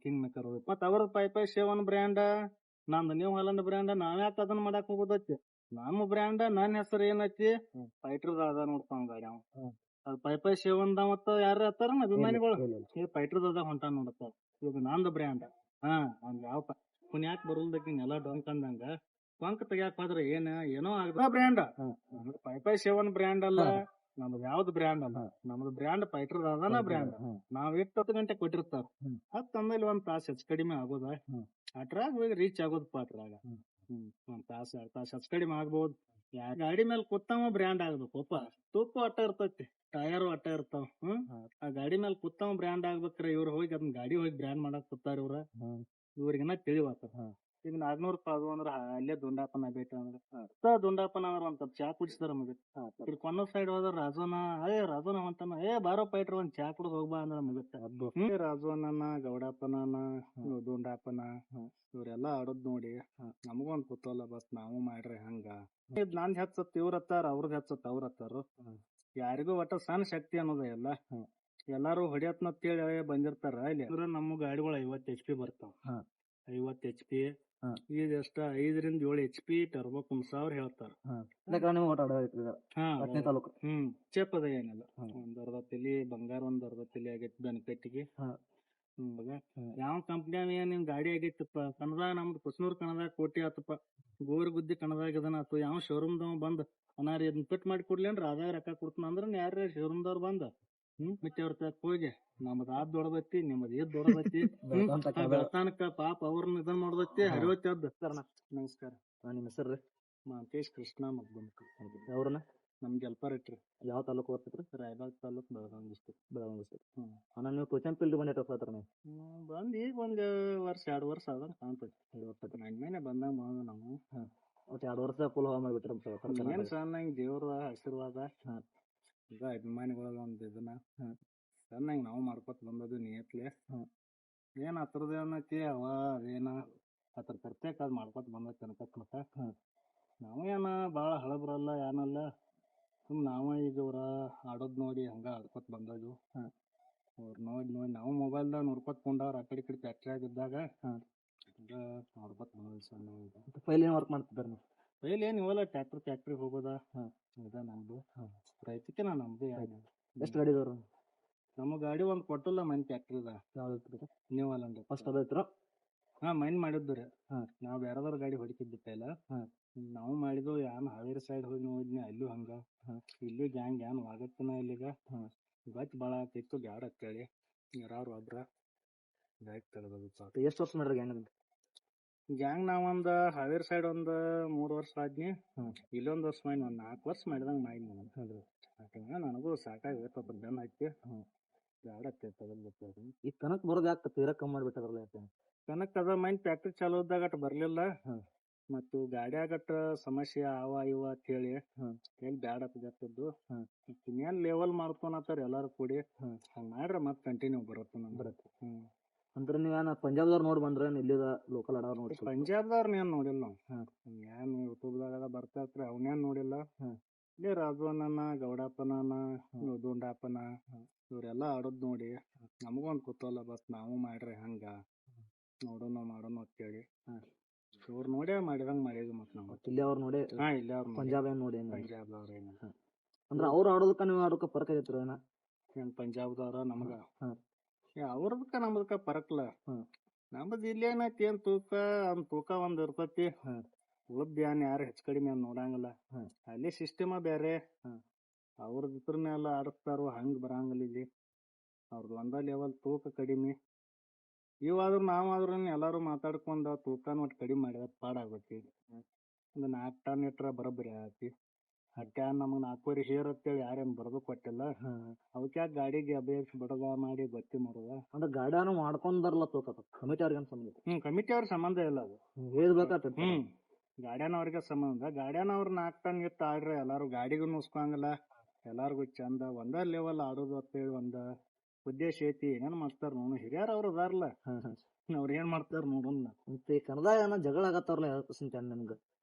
King maker ಮತ್ತ ಅವ್ರ pi seven brand ನಮ್ದು ನ್ಯೂ ಹಾಲೆಂಡ್ ಬ್ರ್ಯಾಂಡ್ ನಾವ್ಯಾಕ ಅದನ್ನ ಮಾಡಾಕ್ ಹೋಗೋದೈತಿ ನಮ್ಮ ಬ್ರ್ಯಾಂಡ್ ನನ್ನ ಹೆಸರು ಏನೈತಿ ಫೈಟರ್ ಅದ ನೋಡ್ತಾವ ಗಾಡಿ ಅವ ಅದು ಪೈ ಸೇವನ್ ಮತ್ತ ಯಾರ ಹತ್ತಾರ ಅಭಿಮಾನಿಗಳು ಈ ಫೈಟರ್ ಅದ ಹೊಂಟ ನೋಡತ್ತ ಇದು ನಂದು ಬ್ರ್ಯಾಂಡ್ ಹಾ ಒಂದ್ ಯಾವ ಪುಣ್ಯಾಕ್ ಬರುಲ್ದಕ್ಕೆ ಎಲ್ಲ ಡೊಂಕ್ ಅಂದಂಗ ಕೊಂಕ್ ತೆಗ್ಯಾಕ ಹೋದ್ರೆ ಏನೋ ಆಗದ ಬ್ರ್ಯಾಂಡ್ ಪೈ ಸೇವನ್ ಬ್ರ್ಯಾಂಡ್ ಅಲ್ಲ ನಮ್ದು ಯಾವ್ದು ಬ್ರ್ಯಾಂಡ್ ಅಲ್ಲ ನಮ್ದು ಬ್ರ್ಯಾಂಡ್ ಫೈಟರ್ ಅದಾನ ಬ್ರ್ಯಾಂಡ್ ನಾವ್ 10 ಗಂಟೆ ಕೊಟ್ಟಿರ್ತಾರ ಹತ್ತು ಆಮೇಲೆ ಒಂದ್ ತಾಸು ಹೆಚ್ಚು ಕಡಿಮೆ ಆಗೋದ ಅಟ್ರಾಗ ಹೋಗಿ ರೀಚ್ ಆಗೋದಪ್ಪ ಅಟ್ರಾಗ ಒಂದ್ ತಾಸು 2 ತಾಸು ಹೆಚ್ಚು ಕಡಿಮೆ ಆಗ್ಬೋದು ಗಾಡಿ ಮೇಲೆ ಕೂತವ ಬ್ರ್ಯಾಂಡ್ ಆಗ್ಬೇಕಪ್ಪ ತೂಕ ಅಟ್ಟ ಇರ್ತೈತಿ ಟಯರ್ ಅಟ್ಟ ಇರ್ತಾವ ಆ ಗಾಡಿ ಮೇಲೆ ಕೂತವ ಬ್ರ್ಯಾಂಡ್ ಆಗ್ಬೇಕ್ರ ಇವ್ರು ಹೋಗಿ ಅದನ್ನ ಗಾಡಿ ಹೋಗಿ ಬ್ರ್ಯಾಂಡ್ ಮಾಡಕ್ ಕೂತಾರ ಇವ್ರಿಗಿನ್ನ ತಿಳಿವಾತ ಈಗ 400 ರೂಪಾಯಿ ಅದು ಅಂದ್ರ ಅಲ್ಲೇ ದುಂಡಾಪನ ಆಗೈತೆ ಅಂದ್ರ ದುಂಡಾಪನ ಅಂದ್ರ ಒಂದ್ ಕಪ್ ಚಾ ಕುಡಿಸ್ತಾರ ಮುಗಿತ ಇಲ್ಲಿ ಕೊನ್ನ ಸೈಡ್ ಹೋದ್ರ ರಾಜೋನ ರಾಜೋನ ಹೊಂಟಾನ ಬಾರೋ ಪೈಟ್ರ ಒಂದ್ ಚಾ ಕುಡಿದ್ ಹೋಗ್ಬಾ ಅಂದ್ರ ಮುಗಿತ ರಾಜೋನ ಗೌಡಪ್ಪನ ದುಂಡಾಪನ ಇವ್ರೆಲ್ಲಾ ಆಡೋದ್ ನೋಡಿ ನಮಗೊಂದ್ ಕುತೂಹಲ ಬಸ್ ನಾವು ಮಾಡ್ರಿ ಹಂಗ ಇದ್ ನಂದ್ ಹೆಚ್ಚತ್ ಇವ್ರ ಹತ್ತಾರ ಅವ್ರದ್ ಹೆಚ್ಚತ್ ಅವ್ರ ಹತ್ತಾರ ಯಾರಿಗೂ ಒಟ್ಟ ಸಣ್ಣ ಶಕ್ತಿ ಅನ್ನೋದ ಎಲ್ಲಾರು ಹೊಡಿಯತ್ನ ಅಂತೇಳಿ ಬಂದಿರ್ತಾರ ಇಲ್ಲಿ ನಮ್ಮ ಗಾಡಿಗಳು 50 HP ಬರ್ತಾವ 50 HP ಈಗ ಎಷ್ಟ 5 ರಿಂದ 7 HP ಟರ್ಬೋ ಕುಮ್ಸಾವ್ರ ಹೇಳ್ತಾರ ಚಪ್ಪದ ಏನಿಲ್ಲ ಒಂದ್ ಅರ್ಧ ತಲಿ ಬಂಗಾರ ಒಂದ್ ಅರ್ಧ ತಲಿ ಆಗೈತಿ ಬೆನಕಟ್ಟಿಗೆ ಯಾವ ಕಂಪ್ನಿಯಾಗ ನಿಮ್ ಗಾಡಿ ಆಗೈತಪ್ಪ ಕಣದಾಗ ನಮ್ದು ಕುಸ್ನೂರ್ ಕಣದಾಗ ಕೋಟಿ ಆತಪ್ಪ ಗೋರ್ಗುದ್ದಿ ಕಣದಾಗ ಇದನ್ನ ಯಾವ ಶೋರೂಮ್ ದವ್ ಬಂದ್ ಅನಾರಿ ಇದನ್ನ ಫಿಟ್ ಮಾಡಿ ಕೊಡ್ಲೇನ್ರಿ ಅದಾಗ ರೊಕ್ಕ ಕೊಡ್ತಾನ ಅಂದ್ರ ಯಾರ ಶೋರೂಮ್ ದವ್ರ ಬಂದ ಮತ್ತೆ ಅವ್ರ ತಕ್ಕ ಹೋಗಿ ನಮ್ದು ಆದ್ ದೊಡ್ಡದೈತಿ ನಿಮ್ಮದ್ ಏದ್ ದೊಡ್ಡದೈತಿ ಬೆಳತಾನಕ ಪಾಪ ಅವ್ರನ್ನ ಇದನ್ ಮಾಡ್ದೈತಿ ಹರಿವತ್ತದ ನಮಸ್ಕಾರ ನಿಮ್ಮ ಹೆಸರು ಮಹಂತೇಶ್ ಕೃಷ್ಣ ಮಗ್ಬಂಕ ಅವ್ರನ್ನ ನಮ್ ಜಲ್ಪಾರ್ ಇಟ್ರಿ ಯಾವ ತಾಲೂಕು ಬರ್ತೈತ್ರಿ ರಾಯಬಾಗ್ ತಾಲೂಕ್ ಬೆಳಗಾವಿ ಡಿಸ್ಟ್ರಿಕ್ಟ್ ಅಣ್ಣ ನೀವು ಕೋಚನ್ ಫೀಲ್ಡ್ ಬಂದಿಟ್ಟ ಬಂದ್ ಈಗ ಒಂದ್ ವರ್ಷ 2 ವರ್ಷ ಆದಂಗ ಕಾಣ್ತೈತಿ 2 ವರ್ಷ ನನ್ಮೇನೆ ಬಂದಾಗ ನಾವು 2 ವರ್ಷ ಫುಲ್ ಹವಾ ಮಾಡಿಬಿಟ್ರಿ ಏನ್ ಸಣ್ಣ ದೇವ್ರ ಆಶೀರ್ವಾದ ಈಗ ಅಭಿಮಾನಿಗಳ ಒಂದ್ ಇದನ್ನ ಸಣ್ಣ ನಾವು ಮಾಡ್ಕೊತ ಬಂದದು ನಿಯತ್ಲೆ ಏನ್ ಹತ್ರದ ಏನೈತಿ ಅವ ಅದೇನ ಅದ್ರ ಪ್ರತ್ಯೇಕ ಅದ್ ಮಾಡ್ಕೊತ ಬಂದೈತಿ ಅನ್ಕತ್ ನಾವೇನ ಬಾಳ ಹಳಬ್ರಲ್ಲ ಏನಲ್ಲ ನಾವ ಈಗ ಅವ್ರ ಆಡೋದ್ ನೋಡಿ ಹಂಗ ಆಡ್ಕೊತ ಬಂದದು ಅವ್ರ ನೋಡಿ ನಾವು ಮೊಬೈಲ್ದಾಗ ನೋಡ್ಕೊತ ಕೊಂಡವ್ರ ಆ ಕಡೆ ಫ್ಯಾಕ್ಟ್ರಿ ಆಗಿದ್ದಾಗ ನೋಡ್ಕೊತ ಬಂದ ಫೈಲ್ ಏನ್ ವರ್ಕ್ ಮಾಡ್ತಿದ್ದಾರೆ ಪೈಲ್ ಏನ್ ಇವೆಲ್ಲ ಟ್ಯಾಕ್ಟ್ರಿ ಹೋಗೋದ ಇದ ನಮ್ದು ರೈತಕ್ಕೆ ನಮ್ದು ಎಷ್ಟು ಗಾಡಿ ಇದಾವ್ರು ನಮ್ಮ ಗಾಡಿ ಒಂದ್ ಕೊಟ್ಟಲ್ಲ ಮೈನ್ ಫ್ಯಾಕ್ಟ್ರಿ ಅದ ಯಾವ್ದು ನೀವು ಅಲ್ಲ ಫಸ್ಟ್ ಅದೈತ್ರ ಮೈನ್ ಮಾಡಿದ್ರಿ ನಾವ್ ಬೇರೆದವ್ರ ಗಾಡಿ ಹೊಡಿತಿದ್ದಿತ್ತ ಇಲ್ಲ ನಾವು ಮಾಡಿದ್ವು ಯಾನ್ ಹಾವೇರಿ ಸೈಡ್ ಹೋಗಿ ನೋಡಿದ್ನಿ ಅಲ್ಲೂ ಹಂಗ ಇಲ್ಲೂ ಗ್ಯಾಂಗ್ ಏನ್ ಆಗತ್ತಿನ ಇಲ್ಲಿಗ ಇವತ್ತು ಬಾಳ ಆಗ್ತಿತ್ತು ಬ್ಯಾಡ ಅಂತೇಳಿ ಯಾರು ಒಬ್ರ ಗಾಡಿ ತೆಗದ ಎಷ್ಟು ವರ್ಷ ಮಾಡ್ರಿ ಗ್ಯಾಂಗ್ ನಾವೊಂದ್ ಹಾವೇರಿ ಸೈಡ್ ಒಂದ್ 3 ವರ್ಷ ಆದ್ನಿ ಇಲ್ಲೊಂದ್ ವರ್ಷ ಮಾಡಿ ಒಂದ್ 4 ವರ್ಷ ಮಾಡಿದಂಗ ಮಾಡಿ ನನಗೂ ಸಾಕಾಗತ್ತ ಬೆನ್ ಹಾಕಿ ಬ್ಯಾಡ ತೆಗದ್ ಈ ಕನಕ್ ಬರೋದ್ ಯಾಕೆ ತೀರಾ ಕಮ್ಮಿ ಮಾಡ್ಬಿಟ್ಟಾರಲ್ಲ ಕನಕ್ ಅದ ಮೈನ್ ಫ್ಯಾಕ್ಟ್ರಿ ಚಾಲೂ ಇದ್ದಾಗ ಅಟ್ ಬರ್ಲಿಲ್ಲ ಮತ್ತು ಗಾಡಿಯಾಗಟ್ಟ ಸಮಸ್ಯೆ ಅವ ಇವ ಅಂತ ಹೇಳಿ ಎಲ್ಲಿ ಬ್ಯಾಡ ಆಗ್ತಿದ್ದು ಇನ್ನೇನ್ ಲೆವೆಲ್ ಮಾಡ್ಕೊನತ್ತಾರ ಎಲ್ಲಾರು ಕೂಡಿ ಹಂಗ ಮಾಡ್ರ ಮತ್ ಕಂಟಿನ್ಯೂ ಬರುತ್ತೆ ಅಂದ್ರೆ ನೀವೇನ ಪಂಜಾಬ್ದವ್ರು ನೋಡಿ ಬಂದ್ರೆ ಇಲ್ಲಿದ ಲೋಕಲ್ ಅಡವ್ರು ನೋಡಿ ಪಂಜಾಬ್ದವ್ರನ್ನ ಏನ್ ನೋಡಿಲ್ಲ ನಾವು ಏನ್ ಯೂಟ್ಯೂಬ್ದಾಗ ಬರ್ತಾ ಇರ್ತಾರೆ ಅವನೇನ್ ನೋಡಿಲ್ಲ ಇಲ್ಲಿ ರಾಘವನ ಗೌಡಪ್ಪನ ದುಂಡಾಪನ ಇವ್ರೆಲ್ಲಾ ಆಡೋದ್ ನೋಡಿ ನಮಗೊಂದ್ ಕುತೂಹಲ ಬಸ್ ನಾವು ಮಾಡ್ರಿ ಹಂಗ ನೋಡೋಣ ಮಾಡೋಣ ಅಂತೇಳಿ ಇವ್ರು ನೋಡೇ ಮಾಡಿದಂಗ ಮಾಡಿದ್ವಿ ಮತ್ ನಾವು ಇಲ್ಲಿ ಅವ್ರು ನೋಡಿ ಇಲ್ಲಿ ಅವ್ರು ಪಂಜಾಬ್ ಏನ್ ನೋಡಿ ಪಂಜಾಬ್ದವ್ರ ಅಂದ್ರೆ ಅವ್ರು ಆಡೋದಕ್ಕ ನೀವು ಆಡೋಕ ಫರ್ಕ್ ಆಗೈತ್ರ ಏನ್ ಪಂಜಾಬ್ದವ್ರ ನಮಗ ಅವ್ರದಕ್ಕ ನಮ್ದಕ್ಕ ಪರಕ್ಲ ನಮ್ದು ಇಲ್ಲಿ ಏನೈತಿ ಏನ್ ತೂಕ ಒಂದ್ ಇರ್ತೈತಿ ಉಳ್ದ ಏನ್ ಯಾರು ಹೆಚ್ಚು ಕಡಿಮೆ ಏನ್ ನೋಡಂಗಿಲ್ಲ ಅಲ್ಲಿ ಸಿಸ್ಟಮ ಬೇರೆ ಅವ್ರದ್ ಇದ್ರನ್ನೆಲ್ಲ ಆಡಿಸ್ತಾರೋ ಹಂಗ್ ಬರಂಗಿಲ್ಲ ಇಲ್ಲಿ ಅವ್ರದ್ದು ಒಂದ ಲೆವೆಲ್ ತೂಕ ಕಡಿಮೆ ಇವಾದ್ರೂ ನಾವಾದ್ರೂ ಎಲ್ಲಾರು ಮಾತಾಡ್ಕೊಂಡ ತೂಕನ ಒಟ್ಟು ಕಡಿಮೆ ಮಾಡಿದ ಪಾಡಾಗೈತಿ ಒಂದು 4 ಟನ್ ಇಟ್ರ ಬರೋಬ್ಬರಿ ಆಗತಿ ಅಟ್ಯಾನ್ ನಮಗ್ 4 ಹೇರ್ ಅಂತೇಳಿ ಯಾರೇನ್ ಬರೋದು ಕೊಟ್ಟಿಲ್ಲ ಅವಕ್ಯಾಕ ಗಾಡಿಗೆ ಅಭ್ಯಾಸ ಬಡದ ಮಾಡಿ ಗಟ್ಟಿ ಮಾಡೋದ ಅಂದ್ರೆ ಗಾಡಿಯನ್ನು ಮಾಡ್ಕೊಂಡಾರಲ್ಲ ತೂಕ ಕಮಿಟಿ ಅವ್ರಿಗೆ ಸಂಬಂಧ ಕಮಿಟಿ ಅವ್ರ ಸಂಬಂಧ ಇಲ್ಲ ಅದು ಹೇಳ್ಬೇಕಾಗ್ತದೆ ಗಾಡ್ಯಾನವ್ರಿಗೆ ಸಂಬಂಧ ಗಾಡ್ಯಾನವ್ರ 4 ಟನ್ ಇಟ್ಟು ಆಡ್ರಿ ಎಲ್ಲಾರು ಗಾಡಿಗೂ ನುಸ್ಕೊಂಗಿಲ್ಲ ಎಲ್ಲಾರ್ಗು ಚಂದ ಒಂದ ಲೆವೆಲ್ ಆಡೋದು ಅಂತೇಳಿ ಒಂದ ಉದ್ದೇಶ ಐತಿ ಏನೇನ್ ಮಾಡ್ತಾರ ನೋಡು ಹಿರಿಯರ್ ಅವ್ರು ಅದಾರಲ್ಲ ಅವ್ರ ಏನ್ ಮಾಡ್ತಾರ ನೋಡೋಣ ಮತ್ತೆ ಕನ್ನಡ ಜಗಳ ಆಗತ್ತಾರಲ್ಲ ನಿಮ್ಗ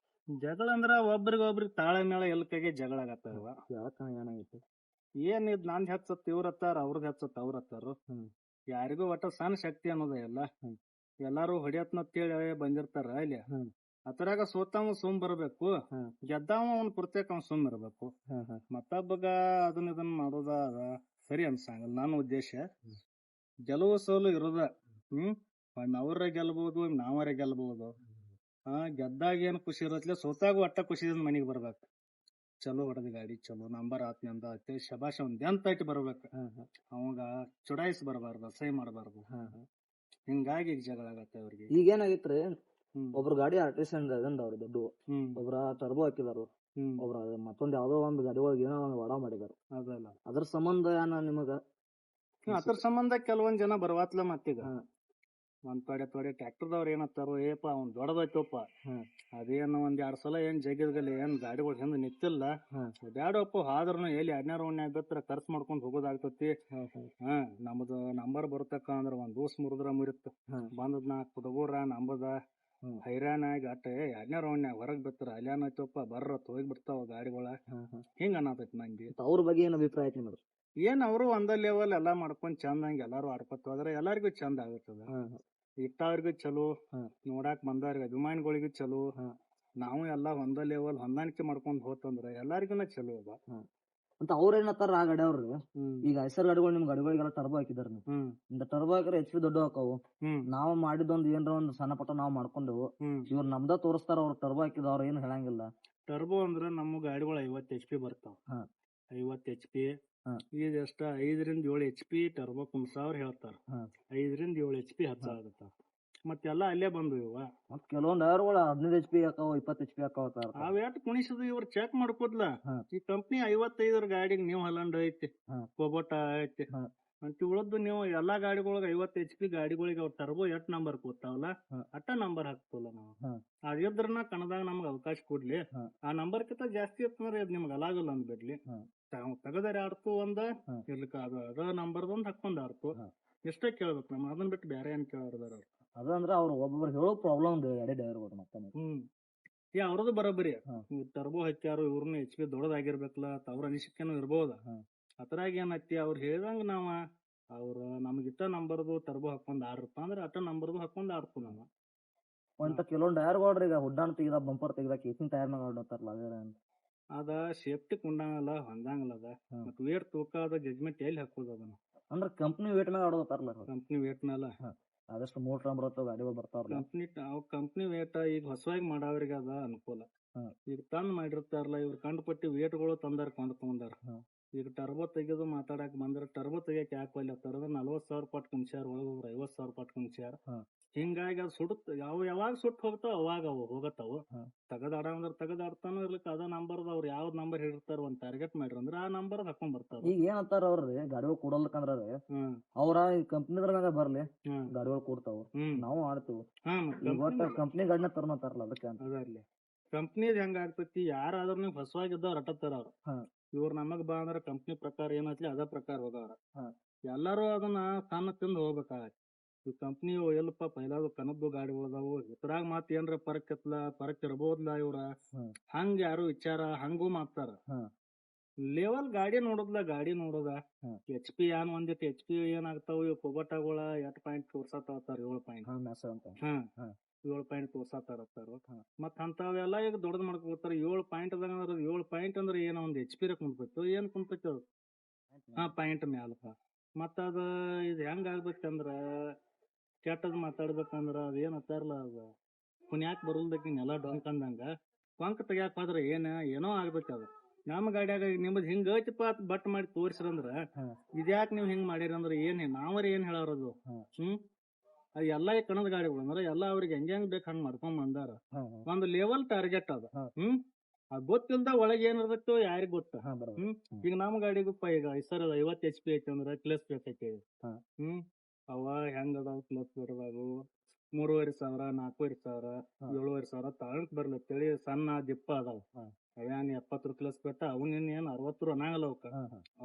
ಜಗಳ ಅಂದ್ರ ಒಬ್ರಿಗೊಬ್ರಿಗೆ ತಾಳೆ ಮೇಳ ಎಲ್ಕಾಗೆ ಜಗಳ ಆಗತ್ತಾರವ ಏನಾಗೈತಿ ಏನ್ ಇದ್ ನಂದ್ ಹೆಚ್ಚತ್ ಇವ್ರ ಹತ್ತಾರ ಅವ್ರದ್ ಹೆಚ್ಚತ್ ಅವ್ರ ಹತ್ತಾರ ಯಾರಿಗೂ ಒಟ್ಟ ಸಣ್ಣ ಶಕ್ತಿ ಅನ್ನೋದ ಎಲ್ಲ ಎಲ್ಲಾರು ಹೊಡಿಯತ್ನಂತೇಳಿ ಬಂದಿರ್ತಾರ ಇಲ್ಲಿ ಅದ್ರಾಗ ಸೋತಾವ ಸುಮ್ ಬರ್ಬೇಕು ಗೆದ್ದಾವ ಅವ್ನ ಪುರ್ತಕ್ ಅವ್ನ ಸುಮ್ ಇರ್ಬೇಕು ಮತ್ತೊಬ್ಬಗ ಅದನ್ನ ಇದನ್ನ ಮಾಡೋದ ಅದ ಸರಿ ಅನ್ಸಂಗಲ್ಲ ನನ್ನ ಉದ್ದೇಶ. ಗೆಲುವು ಸೋಲು ಇರೋದ ಅವರ ಗೆಲ್ಬಹುದು ನಾವರ ಗೆಲ್ಬಹುದು. ಗೆದ್ದಾಗ ಏನ್ ಖುಷಿ ಇರತ್ಲೆ ಸೋತಾಗ ಒಟ್ಟ ಖುಷಿದಿಂದ ಮನಿಗ್ ಬರ್ಬೇಕು. ಚಲೋ ಹೊಡೆದ ಗಾಡಿ ಚಲೋ ನಂಬರ್ ಆತ್ನಿಂದ ಅಂತೇಳಿ ಶಬಾಷ್ ಒಂದ್ ಎಂತ ಬರ್ಬೇಕು. ಅವಾಗ ಚುಡಾಯಿಸಿ ಬರಬಾರ್ದು ಅಸಹ್ಯ ಮಾಡಬಾರ್ದು. ಹಿಂಗಾಗಿ ಈಗ ಜಗಳ ಆಗತ್ತೆ ಅವ್ರಿಗೆ. ಈಗ ಏನಾಗಿತ್ರಿ ಒಬ್ರು ಗಾಡಿ ಆರ್ಟಿಸ್ಟ್ ಅವ್ರು ದೊಡ್ಡ ಒಬ್ರ ಟರ್ಬೋ ಹಾಕಿದಾರು ಒಬ್ರ ಮತ್ತೊಂದ್ ಯಾವ್ದೋ ಒಂದ್ ಗಾಡಿ ಒಳಗೆ ಏನೋ ಒಂದ್ ವಡ ಮಾಡಿದಾರ. ಅದಲ್ಲ ಅದ್ರ ಸಂಬಂಧ ಏನ ನಿಮಗ ಅದ್ರ ಸಂಬಂಧ ಕೆಲವೊಂದ್ ಜನ ಬರ್ವಾತ್ಲ ಮತ್ತೀಗ ಒಂದ್ ತೊಡೆ ಟ್ರ್ಯಾಕ್ಟರ್ದವ್ರ ಏನತ್ತಾರು ಏಪ ಅವ್ನ್ ದೊಡ್ಡದೈತಪ್ಪ ಅದೇನು ಒಂದ್ 2 ಸಲ ಏನ್ ಜಗಿದ್ಗಲ್ಲಿ ಏನ್ ಗಾಡಿಗಳು ಹಿಂದ್ ನಿಂತಿಲ್ಲ ಬ್ಯಾಡಪ್ಪ ಆದ್ರೂ ಎಲ್ಲಿ 12 ಬಿತ್ತರ ಖರ್ಚು ಮಾಡ್ಕೊಂಡ್ ಹೋಗೋದಾಗ್ತತಿ. ನಮ್ದು ನಂಬರ್ ಬರ್ತಕ್ಕ ಅಂದ್ರ ಒಂದ್ ದೂಸ್ ಮುರಿದ್ರ ಮುರಿತ್ ಬಂದದ್ 4 ಹುಡುಗರ ನಂಬದ ಹೈರಾಣ ಆಗಿ ಅಟ್ಟ 12 ಹೊರಗ್ ಬಿತ್ತರ ಅಲ್ಲೇನೈತಪ್ಪ ಬರ್ರತ್ ಹೋಗಿ ಬಿಡ್ತಾವ ಗಾಡಿಗಳ ಹಿಂಗ ಅನ್ನತೈತಿ ಮಂದಿ. ಅವ್ರ ಬಗ್ಗೆ ಏನ್ ಅಭಿಪ್ರಾಯ ಐತಿ ನಿಮ್ದು? ಏನ್ ಅವರು ಒಂದ ಲೆವೆಲ್ ಎಲ್ಲಾ ಮಾಡ್ಕೊಂಡ್ ಚಂದಂಗ ಎಲ್ಲಾರು ಆಡ್ಕೊತ ಹೋದ್ರೆ ಎಲ್ಲಾರ್ಗು ಚಂದ ಆಗತ್ತದ. ಇಟ್ಟವ್ರಿಗೂ ಚಲೋ ನೋಡಾಕ್ ಬಂದವ್ರಿಗೆ ಅಭಿಮಾನಿಗಳಿಗೂ ಚಲೋ. ನಾವು ಎಲ್ಲಾ ಒಂದ ಲೆವೆಲ್ ಹೊಂದಾಣಿಕೆ ಮಾಡ್ಕೊಂಡ್ ಹೋತಂದ್ರ ಎಲ್ಲಾರ್ಗುನ ಚಲೋ ಅದ ಅಂತ ಅವ್ರ ಏನತ್ತಾರ ಆ ಗಾಡಿ ಅವ್ರು. ಈಗ ಹೆಸರು ಗಾಡಿಗಳು ನಿಮ್ ಗಾಡಿಗಳಿಗೆಲ್ಲ ಟರ್ಬೋ ಹಾಕಿದಾರ ಇಂತ ಟರ್ಬೋ ಹಾಕಿದ್ರೆ HP ದೊಡ್ಡ ಹಾಕವು. ನಾವ್ ಮಾಡಿದೊಂದ್ ಏನ್ರ ಒಂದ್ ಸಣ್ಣ ಪಟ್ಟ ನಾವ್ ಮಾಡ್ಕೊಂಡೆವು ಇವ್ರು ನಮ್ದ ತೋರಿಸ್ತಾರ. ಅವ್ರ ಟರ್ಬೋ ಹಾಕಿದವ್ರ ಏನ್ ಹೇಳಂಗಿಲ್ಲ. ಟರ್ಬೋ ಅಂದ್ರ ನಮ್ಮ ಗಾಡಿಗಳು 50 HP ಬರ್ತಾವ. 50 HP ಈಗ ಎಷ್ಟ 5 ರಿಂದ 7 HP ಟರ್ಬೋ ಕುಮ್ಸಾವ್ರ ಹೇಳ್ತಾರ. 5 ರಿಂದ 7 HP ಹಚ್ಚಾಗತ್ತ ಮತ್ತೆಲ್ಲಾ ಅಲ್ಲೇ ಬಂದು ಇವ ಮತ್ ಕೆಲವೊಂದ್ ಟೈರ್ಗಳು 15 HP ಹಾಕಾವ 20 HP ಹಾಕಾವ. ಅವೇಟ್ ಕುಣಿಸಿದ್ ಇವ್ರು ಚೆಕ್ ಮಾಡ್ಕೋದ್ಲ. ಈ ಕಂಪ್ನಿ 55 ಗಾಡಿಗೆ ನ್ಯೂ ಹಾಲೆಂಡ್ ಐತಿ ಕೋಬೋಟ ಐತಿ ಅಂತ ಉಳದ್ದು ನೀವು ಎಲ್ಲಾ ಗಾಡಿಗಳಿಗೆ 50 HP ಗಾಡಿಗಳಿಗೆ ಅವ್ರ ಟರ್ಬೋ ಎಷ್ಟ್ ನಂಬರ್ ಕೂತಾವಲ್ಲ ಅಟ್ಟ ನಂಬರ್ ಹಾಕ್ತವಲ್ಲ ನಾವು. ಅದಿದ್ರನ ಕನ್ನದಾಗ ನಮ್ಗೆ ಅವಕಾಶ ಕೊಡ್ಲಿ. ಆ ನಂಬರ್ ಕಿಂತ ಜಾಸ್ತಿ ಇತ್ತಂದ್ರೆ ಅದ್ ನಿಮ್ಗೆ ಅಲಾಗಲ್ಲ ಅಂದ್ಬಿಡ್ಲಿ. ತೆಗದಾರ ಆಡ್ತು ಒಂದ ಇರ್ಲಿಕ್ಕ ಅದ ನಂಬರ್ದೊಂದ್ ಹಾಕೊಂಡ್ ಆಡ್ತು ಎಷ್ಟೇ ಕೇಳ್ಬೇಕು ನಮ್ ಅದನ್ನ ಬಿಟ್ಟು ಬೇರೆ ಏನ್ ಕೇಳಾರ್ದಾರ ಅವ್ರು. ಅದಂದ್ರ ಅವ್ರು ಒಬ್ಬೊಬ್ರು ಹೇಳೋ ಪ್ರಾಬ್ಲಮ್ ಡ್ರೈವರ್ ಮತ್ತೆ ಅವ್ರದ್ದು ಬರೋಬ್ಬರಿ ಟರ್ಬೋ ಹಚ್ಚಾರು ಇವ್ರನ್ನ HP ದೊಡ್ಡದಾಗಿರ್ಬೇಕಲ್ಲ ಅವ್ರ ಅನಿಸಿಕೆನೂ ಇರ್ಬೋದ. ಅದ್ರಾಗ ಏನೈತಿ ಅವ್ರು ಹೇಳ್ದಂಗ ನಾವ ಅವ್ರ ನಮ್ಗಿಟ್ಟ ನಂಬರ್ದು ಟರ್ಬೋ ಹಾಕೊಂಡ್ ಆಡ್ರಪ್ಪ ಅಂದ್ರೆ ಅಟ್ಟ ನಂಬರ್ದು ಹಾಕೊಂಡ್ ಆಡ್ತು ನಾವ. ಅಂತ ಕೆಲವೊಂದ್ ಟೈರ್ಗಳ್ರಿ ಈಗ ಹುಡ್ಡಾಣ ತೆಗಿದ ಬಂಪರ್ ತೆಗಿದ ಕೇಸಿನ ಟೈರ್ ಮ್ಯಾಗ ಆಡ್ತಾರಲ್ಲ ಅದ ಸೇಫ್ಟಿ ಕುಂಡಂಗಲ್ಲ ಹೊಂದಂಗಲ್ಲ ಅದ ಮತ್ ವೇಟ್ ತೂಕ ಅದ ಜಜ್ಮೆಂಟ್ ಎಲ್ಲಿ ಹಾಕೋದು ಅದನ್ನ ಅಂದ್ರ ಕಂಪ್ನಿ ವೇಟ್ ಮ್ಯಾಗ ಆಡೋತಾರಲ್ಲ. ಕಂಪ್ನಿ ವೇಟ್ ಮ್ಯಾಲ ಆದಷ್ಟು ಮೋಟ್ರ್ ಬರುತ್ತವ ಗಾಡಿಗಳು ಬರ್ತಾವ್ರಲ್ಲ. ಕಂಪ್ನಿ ವೇಟ್ ಈಗ ಹೊಸವಾಗಿ ಮಾಡವ್ರಿಗೆ ಅದ ಅನುಕೂಲ. ಈಗ ತಂದ್ ಮಾಡಿರ್ತಾರಲ್ಲ ಇವ್ರ ಕಂಡು ಪಟ್ಟಿ ವೇಟ್ಗಳು ತಂದಾರ ಕೊಂಡ್ಕೊಂಡಾರ. ಈಗ ಟರ್ಬೋ ತೆಗೆದು ಮಾತಾಡಕ್ ಬಂದ್ರ ಟರ್ಬೋ ತೆಗಿಯಕ್ ಯಾಕೆ ಒಲ್ಲತ್ತಾರ 40,000 ಕೊಟ್ಟು ಕುಂಚಾರ ಒಳಗೊಬ್ರು 50,000 ಕೊಟ್ಟು ಕುಂಚಾರ. ಹಿಂಗಾಗಿ ಅದು ಸುಡುತ್ತ ಯಾವಾಗ ಸುಟ್ಟು ಹೋಗ್ತಾವ ಅವಾಗ ಅವು ಹೋಗತ್ತಾವ. ತಗದಾಡ ಅಂದ್ರ ತಗದಾಡ್ತಾನು ಇರ್ಲಿಕ್ಕ ಅದ ನಂಬರ್ ಅವ್ರು ಯಾವ್ದ್ ನಂಬರ್ ಹೇಳಿರ್ತಾರ ಒಂದ್ ಟಾರ್ಗೆಟ್ ಮಾಡ್ರಿ ಅಂದ್ರ ಆ ನಂಬರ್ ಹಾಕೊಂಡ್ ಬರ್ತಾರ. ಈಗ ಏನಂತಾರ ಅವ್ರಿ ಗಾಡಿಗಳು ಕೊಡಲ್ಕಂದ್ರ ಅವ್ರ ಈ ಕಂಪ್ನಿದ್ರಾಗ ಬರ್ಲಿ ಗಾಡಿಗಳು ಕೊಡ್ತಾವ ನಾವು ಆಡ್ತೀವಿ. ಕಂಪ್ನಿ ಗಾಡಿನ ತರ್ಮತಾರಲ್ಲ ಅದಕ್ಕೆ ಅದಲ್ಲಿ ಕಂಪ್ನಿದ್ ಹೆಂಗ ಆಗ್ತೈತಿ ಯಾರಾದ್ರೂ ಹೊಸವಾಗಿದ್ದವ್ರ ಅಟ್ಟತ್ತಾರ ಅವ್ರು. ಇವ್ರು ನಮಗ್ ಬಾ ಅಂದ್ರ ಕಂಪ್ನಿ ಪ್ರಕಾರ ಏನೈತಿ ಅದ ಪ್ರಕಾರ ಹೋದವ್ರ. ಎಲ್ಲಾರು ಅದನ್ನ ಸಣ್ಣ ತಿಂದು ಹೋಗ್ಬೇಕಾಗತ್ತೆ. ಈ ಕಂಪ್ನಿ ಎಲ್ಲಪ್ಪ ಪೈಲಾದ ಕನದ್ದು ಗಾಡಿಗಳು ಅದಾವು ಇದ್ರಾಗ ಮತ್ ಏನ್ರ ಪರಕ್ ಇರ್ಬೋದ್ಲ ಇವ್ರ ಹಂಗ ಯಾರು ವಿಚಾರ ಹಂಗೂ ಮಾಡ್ತಾರ. ಲೆವೆಲ್ ಗಾಡಿ ನೋಡೋದ HP ಏನ್ ಒಂದಿಟ್ಟು HP ಏನಾಗ್ತಾವ ಇವ್ ಕೊಬಟಗಳ 8 ಪಾಯಿಂಟ್ ತೋರ್ಸತ್ತಾರ 7 ಪಾಯಿಂಟ್ 7 ಪಾಯಿಂಟ್ ತೋರ್ಸತ್ತಾರ. ಮತ್ ಅಂತವೆಲ್ಲ ಈಗ ದೊಡ್ಡದ್ ಮಾಡ್ಕೋತಾರ 7 ಪಾಯಿಂಟ್ ಅದಾಗ 7 ಪಾಯಿಂಟ್ ಅಂದ್ರೆ ಏನೋ ಒಂದ್ HP ಕುಂತೈತು ಏನ್ ಕುಂತೈತಿ ಅದು ಪಾಯಿಂಟ್ ಮ್ಯಾಲಪ್ಪ. ಮತ್ತ ಅದ ಇದ್ ಹೆಂಗ ಆಗ್ಬೇಕಂದ್ರ ಕೆಟ್ಟದ್ ಮಾತಾಡ್ಬೇಕಂದ್ರ ಅದ ಏನ್ ಹತ್ತಾರಲ್ಲ ಅದ ಪುಣ್ಯಾಕ್ ಬರುಲ್ದಕ್ಕೆ ನೆಲ ಡೊಂಕ್ ಅಂದಂಗ ಕೊಂಕ್ ತೆಗ್ಯಾಕ ಹೋದ್ರ ಏನೋ ಆಗ್ಬೇಕ ಅದ. ನಮ್ಮ ಗಾಡಿಯಾಗ ನಿಮ್ದ್ ಹಿಂಗ ಐತಿಪ್ಪ ಬಟ್ ಮಾಡಿ ತೋರಿಸ್ರಂದ್ರ ಇದ್ಯಾಕ್ ನೀವ್ ಹಿಂಗ್ ಮಾಡಿರಂದ್ರ ನಾವರ ಏನ್ ಹೇಳೋರದು. ಅದ್ ಎಲ್ಲಾ ಈ ಕಣದ ಗಾಡಿಗಳು ಅಂದ್ರ ಎಲ್ಲಾ ಅವ್ರಿಗೆ ಹೆಂಗ್ ಬೇಕು ಹಂಗ್ ಮಾಡ್ಕೊಂಡ್ ಬಂದಾರ. ಒಂದ್ ಲೆವೆಲ್ ಟಾರ್ಗೆಟ್ ಅದ. ಅದ್ ಗೊತ್ತಿಲ್ದ ಒಳಗೆ ಏನಿರ್ತೈತೋ ಯಾರಿಗ್ ಗೊತ್ತ. ಈಗ ನಮ್ಮ ಗಾಡಿಗಪ್ಪ ಈಗ ಸರ್ 50 HP ಐತಿ ಅಂದ್ರ ಕ್ಲಚ್ ಬೇಕೈತಿ. ಅವ ಹೆಂಗ್ ಅದಾವ ಕ್ಲಚ್ ಬರದಾವು 3,500 4,500 7,500 ತಾಳಕ್ ಬರ್ಲತ್ತೇಳಿ ಸಣ್ಣ ದಿಪ್ಪ ಅದಾವ. ಅವೇನ್ 70 ಕ್ಲಚ್ ಬೆಟ್ಟ ಅವನ್ ಏನ್ 60 ಅನ್ನಂಗಲ್ಲ ಅವಕ್ಕ.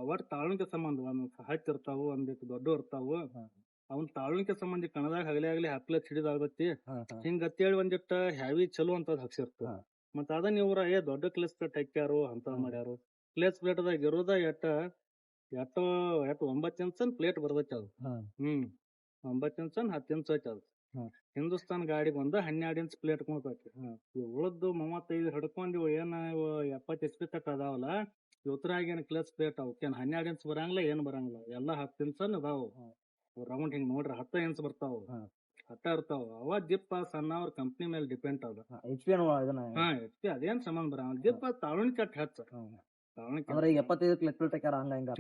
ಅವಟ್ ತಾಳ್ಣಿಕೆ ಸಂಬಂಧ ಒಂದ್ ಹಚ್ಚಿರ್ತಾವು ಒಂದಿಟ್ಟು ದೊಡ್ಡ ಇರ್ತಾವು. ಅವ್ನ್ ತಾಳ್ಣಿಕೆ ಸಂಬಂಧಿ ಕಣದಾಗ ಹಗಲಿ ಹಪ್ಲಚ್ ಹಿಡಿದಾಗತಿ ಹಿಂಗತ್ತೇಳಿ ಒಂದಿಟ್ಟ ಹ್ಯಾವಿ ಚಲೋ ಅಂತದ್ ಹಚ್ಚಿರ್ತ. ಮತ್ ಅದನ್ನ ಇವ್ರ ದೊಡ್ಡ ಕ್ಲಚ್ ಬೆಟ್ ಹಾಕ್ಯಾರು ಅಂತ ಮಾಡ್ಯಾರು. ಕ್ಲಚ್ ಬೆಟ್ಟದಾಗ ಇರೋದ ಎಟ್ಟು 9 ಇಂಚನ್ ಪ್ಲೇಟ್ ಬರ್ತೈತಿ ಅದು. ಹಾ. 9 ಇಂಚನ್ 10 ಇಂಚ್ ಐತಿ ಅದು. ಹಾ. ಹಿಂದೂಸ್ತಾನ್ ಗಾಡಿಗೆ 12 ಇಂಚ್ ಪ್ಲೇಟ್ ಕುಂತೈತಿ. ಉಳದ್ದು 35 ಹಿಡ್ಕೊಂಡು ಏನ 70 HP ತಕ್ಕ ಅದಾವಲ್ಲ, ಇವತ್ರಾಗ ಏನ್ ಕ್ಲಚ್ ಪ್ಲೇಟ್ ಅವಕ್ಕೇನ್ 12 ಇಂಚ್ ಬರಂಗಿಲ್ಲ, ಏನ್ ಬರಂಗಿಲ್ಲ. ಎಲ್ಲಾ 10 ಇಂಚನ್ ಅದಾವು. ರೌಂಡ್ ಹಿಂಗ್ ನೋಡ್ರಿ 10 ಇಂಚ್ ಬರ್ತಾವ. 10 ಇರ್ತಾವ. ಅವ ಜಿಪ್ ಸಣ್ಣವ್ರ ಕಂಪ್ನಿ ಮೇಲೆ ಡಿಪೆಂಡ್ ಅದ. HP ಇದನ್ನ HP ಅದೇನ್ ಸಂಬಂಧ ಬರಂಗಿಲ್ಲ. ಜಿಪ್ ತಾವಣಿ ಚಟ್ ಹೆಚ್ಚ. ಅಂದ್ರೆ ಈಗ 75 ಕ್ಲಚ್ ಪ್ಲೇಟ್ ಹಾಕ್ಯಾರ ಹಂಗ ಹಿಂಗ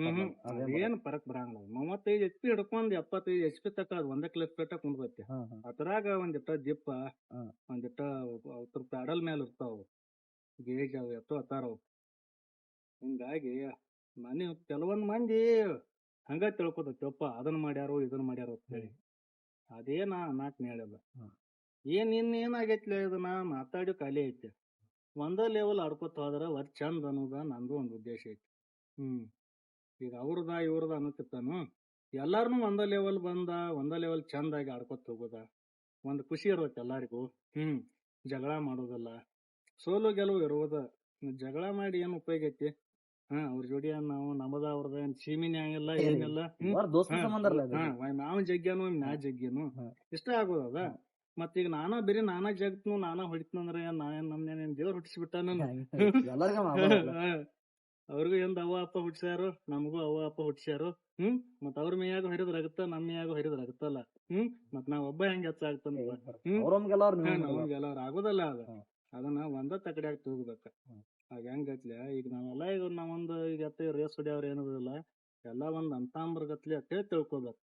ಏನ್ ಫರಕ್ ಬರಂಗಿಲ್ಲ. 35 HP ಹಿಡ್ಕೊಂಡ್ 75 HP ತಕ್ಕ ಅದ್ ಒಂದೇ ಕ್ಲಚ್ ಪ್ಲೇಟ್ ಕುಂದ್ರೈತಿ. ಅದ್ರಾಗ ಒಂದಿಟ್ಟ ಜಿಪ್ ಒಂದಿಟ್ಟ ಅವ್ರ ಪ್ಯಾಡಲ್ ಮೇಲೆ ಇರ್ತಾವ. ಗೇಜ್ ಅವ್ ಎತ್ತು ಅತ್ತಾರವ್. ಹಿಂಗಾಗಿ ಕೆಲವೊಂದ್ ಮಂದಿ ಹಂಗ ತಿಳ್ಕೊತಪ್ಪ, ಅದನ್ನ ಮಾಡ್ಯಾರೋ ಇದನ್ನ ಮಾಡ್ಯಾರೋ ಅಂತ ಹೇಳಿ. ಅದೇ ನಾ ಹೇಳಿಲ್ಲ. ಏನಾಗೈತ್ಲೆ ಇದನ್ನ ಮಾತಾಡಿ ಖಾಲಿ ಐತಿ. ಒಂದ ಲೆವೆಲ್ ಆಡ್ಕೊತ ಹೋದ್ರ ಒಟ್ ಚಂದ ಅನ್ನೋದ ನಂದು ಒಂದ್ ಉದ್ದೇಶ ಐತಿ. ಈಗ ಅವ್ರದ ಇವ್ರದ ಅನ್ನೋತಿತ್ತಾನು ಎಲ್ಲಾರ್ನು ಒಂದ ಲೆವೆಲ್ ಒಂದ ಲೆವೆಲ್ ಚಂದಾಗಿ ಆಡ್ಕೊತ ಹೋಗೋದ ಒಂದ್ ಖುಷಿ ಇರ್ತೈತಿ ಎಲ್ಲಾರಿಗೂ. ಜಗಳ ಮಾಡೋದಲ್ಲ, ಸೋಲು ಗೆಲುವು ಇರುವುದ. ಜಗಳ ಮಾಡಿ ಏನ್ ಉಪಯೋಗ ಐತಿ? ಅವ್ರ ಜೋಡಿ ನಾವು ನಮ್ಮದ ಅವ್ರದ ಏನ್ ಸೀಮಿನಿ ಆಗಿಲ್ಲ, ಏನಿಲ್ಲ. ನಾವ್ ಜಗ್ಗ್ಯಾನು ನಾ ಜಗ್ಗೇನು ಇಷ್ಟ ಆಗೋದದ. ಮತ್ತೀಗ ನಾನಾ ಜಗ್ತನು ನಾನಾ ಹೊಡಿತನಂದ್ರ ನಮ್ನೇನ್ ದೇವ್ರ ಹುಟ್ಟಿಸ್ಬಿಟ್ಟಾನ. ಅವ್ರಿಗೂ ಎಂದ ಅವ್ವ ಅಪ್ಪ ಹುಟ್ಸ್ಯಾರು, ನಮಗೂ ಅವ್ವ ಅಪ್ಪ ಹುಟ್ಸ್ಯಾರು. ಮತ್ ಅವ್ರ ಮೇಯಾಗ ಹರಿದ್ರ ಆಗತ್ತ, ನಮ್ ಮೇಯಾಗ ಹರಿದ್ರ ಆಗತ್ತಲ್ಲ. ಮತ್ ನಾವ್ ಒಬ್ಬ ಹೆಂಗ್ ಹೆಚ್ಚಾಗ್ತಾನ? ನಮ್ಗೆಲ್ಲವ್ರು ಆಗೋದಲ್ಲ ಅದ. ಅದನ್ನ ಒಂದ ತಕಡ್ಯಾಗ ತೂಗ್ಬೇಕ. ಆಗ ಹೆಂಗತ್ಲೆ ಈಗ ನಾವೆಲ್ಲ ಈಗ ನಾವೊಂದು ಈಗ ರೇಸ್ ಹೊಡಿಯವ್ರ ಏನದಿಲ್ಲ, ಎಲ್ಲಾ ಒಂದ್ ಅಂತಾಂಬ್ರಗತ್ಲಿ ಅಷ್ಟೇ ತಿಳ್ಕೊಬೇಕು.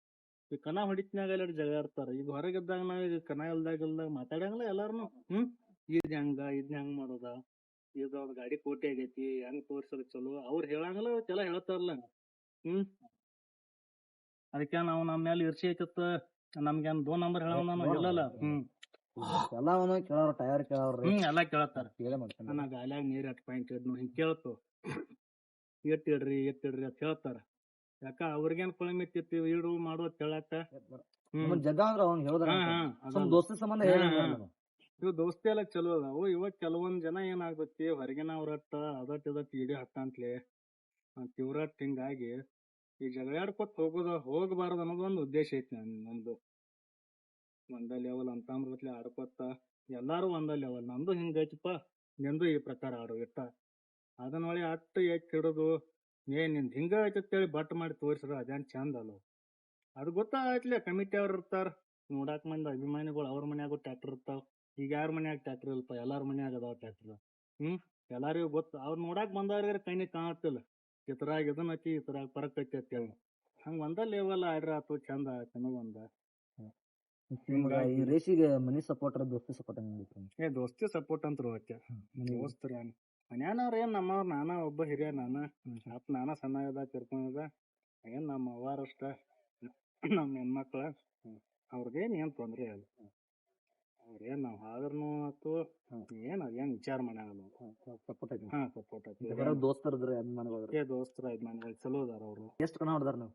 ಈ ಕನ ಹೊಡಿತ್ನಾಗ ಎಲ್ಲ ಜಗಳ ಆಡ್ತಾರ. ಈಗ ಹೊರಗಿದ್ದಾಗ ನಾವ್ ಈಗ ಕನ ಇಲ್ದಾಗ ಮಾತಾಡಂಗಿಲ್ಲ ಎಲ್ಲಾರ್ನು. ಇದ್ ಹೆಂಗ್ ಮಾಡೋದ, ಈಗ ಒಂದ್ ಗಾಡಿ ಕೋಟಿ ಆಗೈತಿ, ಹೆಂಗ್ ತೋರ್ಸೋದ್ ಚಲೋ ಅವ್ರ ಹೇಳಂಗಿಲ್ಲ, ಎಲ್ಲ ಹೇಳ್ತಾರಲ್ಲ. ಅದಕ್ಕೆ ನಾವು ನಮ್ಮ ಮೇಲೆ ಇರ್ಸಿ ಐತಿತ್ತ, ನಮ್ಗೇನ್ 2 ನಂಬರ್ ಹೇಳೋಣ ಇಲ್ಲಲ್ಲ. ಎಲ್ಲಾನು ಕೇಳೋರ್, ಟೈರ್ ಕೇಳೋರ್ರಿ, ಎಲ್ಲಾ ಕೇಳತ್ತಾರ. ನಾ ಗಾಲ್ಯಾಗ ನೀರ್ 8 ಪಾಯಿಂಟ್ ಇಡ್ನು ಹಿಂಗ್ ಕೇಳ್ತು, ಎಟ್ಟಿಡ್ರಿ ಅಂತ ಹೇಳ್ತಾರ. ಯಾಕ ಅವ್ರಿಗೇನ್ ಕೊಳಮಿತ್ತಿತ್ತು ಇಡು ಮಾಡು ಅಂತ ಹೇಳಾಕ. ಜಗ ಅಂದ್ರ ಅವ್ನ್ ಹೇಳಿದ್ರ ದೋಸ್ತಿ ಸಂಬಂಧ ಇವ್ ದೋಸ್ತಿ ಎಲ್ಲ ಚಲೋ ಅದಾವು. ಇವಾಗ ಕೆಲವೊಂದ್ ಜನ ಏನಾಗ್ತೈತಿ, ಹೊರಗಿನ ಅವ್ರಟ್ಟ ಇದಟ್ ಇಡಿ ಹತ್ತಂತ್ಲೆ ಅಂತ ಇವ್ರಟ್. ಹಿಂಗಾಗಿ ಈ ಜಗಳಾಡ್ಕೊತ್ ಹೋಗಬಾರದು ಅನ್ನೋದು ಒಂದು ಉದ್ದೇಶ ಐತಿ ನಮ್ದು. ಒಂದ ಲೆವೆಲ್ ಅಂತಂದ್ರತ್ಲೆ ಆಡ್ಕೊತ ಎಲ್ಲಾರು ಒಂದ ಲೆವೆಲ್. ನಮ್ದು ಹಿಂಗೈತಿಪ್ಪ, ನಿಂದು ಈ ಪ್ರಕಾರ ಆಡು ಇಟ್ಟ. ಅದನ್ನೊಳಿ ಅಟ್ಟು ಎತ್ತಿ ಹಿಡುದು ನಿಂದ್ ಹಿಂಗ ಐತೇಳಿ ಬಟ್ ಮಾಡಿ ತೋರಿಸ್ರ ಅದೇನ್ ಚಂದ ಅಲ್ಲ. ಅದು ಗೊತ್ತಾಯ್ತ್ಲೆ ಕಮಿಟಿ ಅವ್ರ ಇರ್ತಾರ, ನೋಡಾಕ್ ಮಂದಿ ಅಭಿಮಾನಿಗಳು. ಅವ್ರ ಮನ್ಯಾಗು ಟ್ರ್ಯಾಕ್ಟರ್ ಇರ್ತಾವ. ಈಗ ಯಾರ ಮನ್ಯಾಗ ಟ್ರ್ಯಾಕ್ಟರ್ ಇಲ್ಪ, ಎಲ್ಲಾರ ಮನ್ಯಾಗ ಅದಾವ ಟ್ರ್ಯಾಕ್ಟರ್. ಎಲ್ಲಾರಿಗೂ ಗೊತ್ತ. ಅವ್ರ ನೋಡಾಕ್ ಬಂದವ್ರಿಗೆ ಕೈನಿಗ್ ಕಾಣತ್ತಿಲ್ಲ, ಇತರಾಗ ಇದನ್ ಐತಿ, ಇತರಾಗ ಪರಕ್ ಐತಿ ಅಂತ ಹೇಳಿ. ಹಂಗ ಒಂದ ಲೆವೆಲ್ ಆಡ್ರ ಆತು, ಚಂದ ಆಯ್ತು ಒಂದ. ಈ ರೇಸಿಗೆ ಮನಿ ಸಪೋರ್ಟ್ ದೋಸ್ತಿ ಸಪೋರ್ಟ್ ದೋಸ್ತಿ ಸಪೋರ್ಟ್ ಅಂತ ದೋಸ್ತರ ಮನ್ಯಾನವ್ರ ಏನ್ ನಮ್ಮವ್ರ. ನಾನಾ ಒಬ್ಬ ಹಿರಿಯ, ನಾನಾ ಸಣ್ಣದ ತಿರ್ಕೊಂಡ. ಏನ್ ನಮ್ಮ ಅವ್ವಾರಷ್ಟ ನಮ್ಮ ಹೆಣ್ಮಕ್ಳ ಅವ್ರದೇನ್ ಏನ್ ತೊಂದ್ರೆ ಇಲ್ಲ. ಅವ್ರೇನ್ ನಾವ್ ಆದ್ರನು ಆತು ಏನ್ ಅದೇನ್ ವಿಚಾರ ಮಾಡಂಗಿಲ್ಲ. ಸಪೋರ್ಟ್ ಐತಿ. ದೋಸ್ತರ ಅಭಿಮಾನಿಗಳು ಚಲೋ ಅದಾರ ಅವ್ರು. ಎಷ್ಟ್ ಕಣ ಹೊಡ್ದಾರ ನೀವು?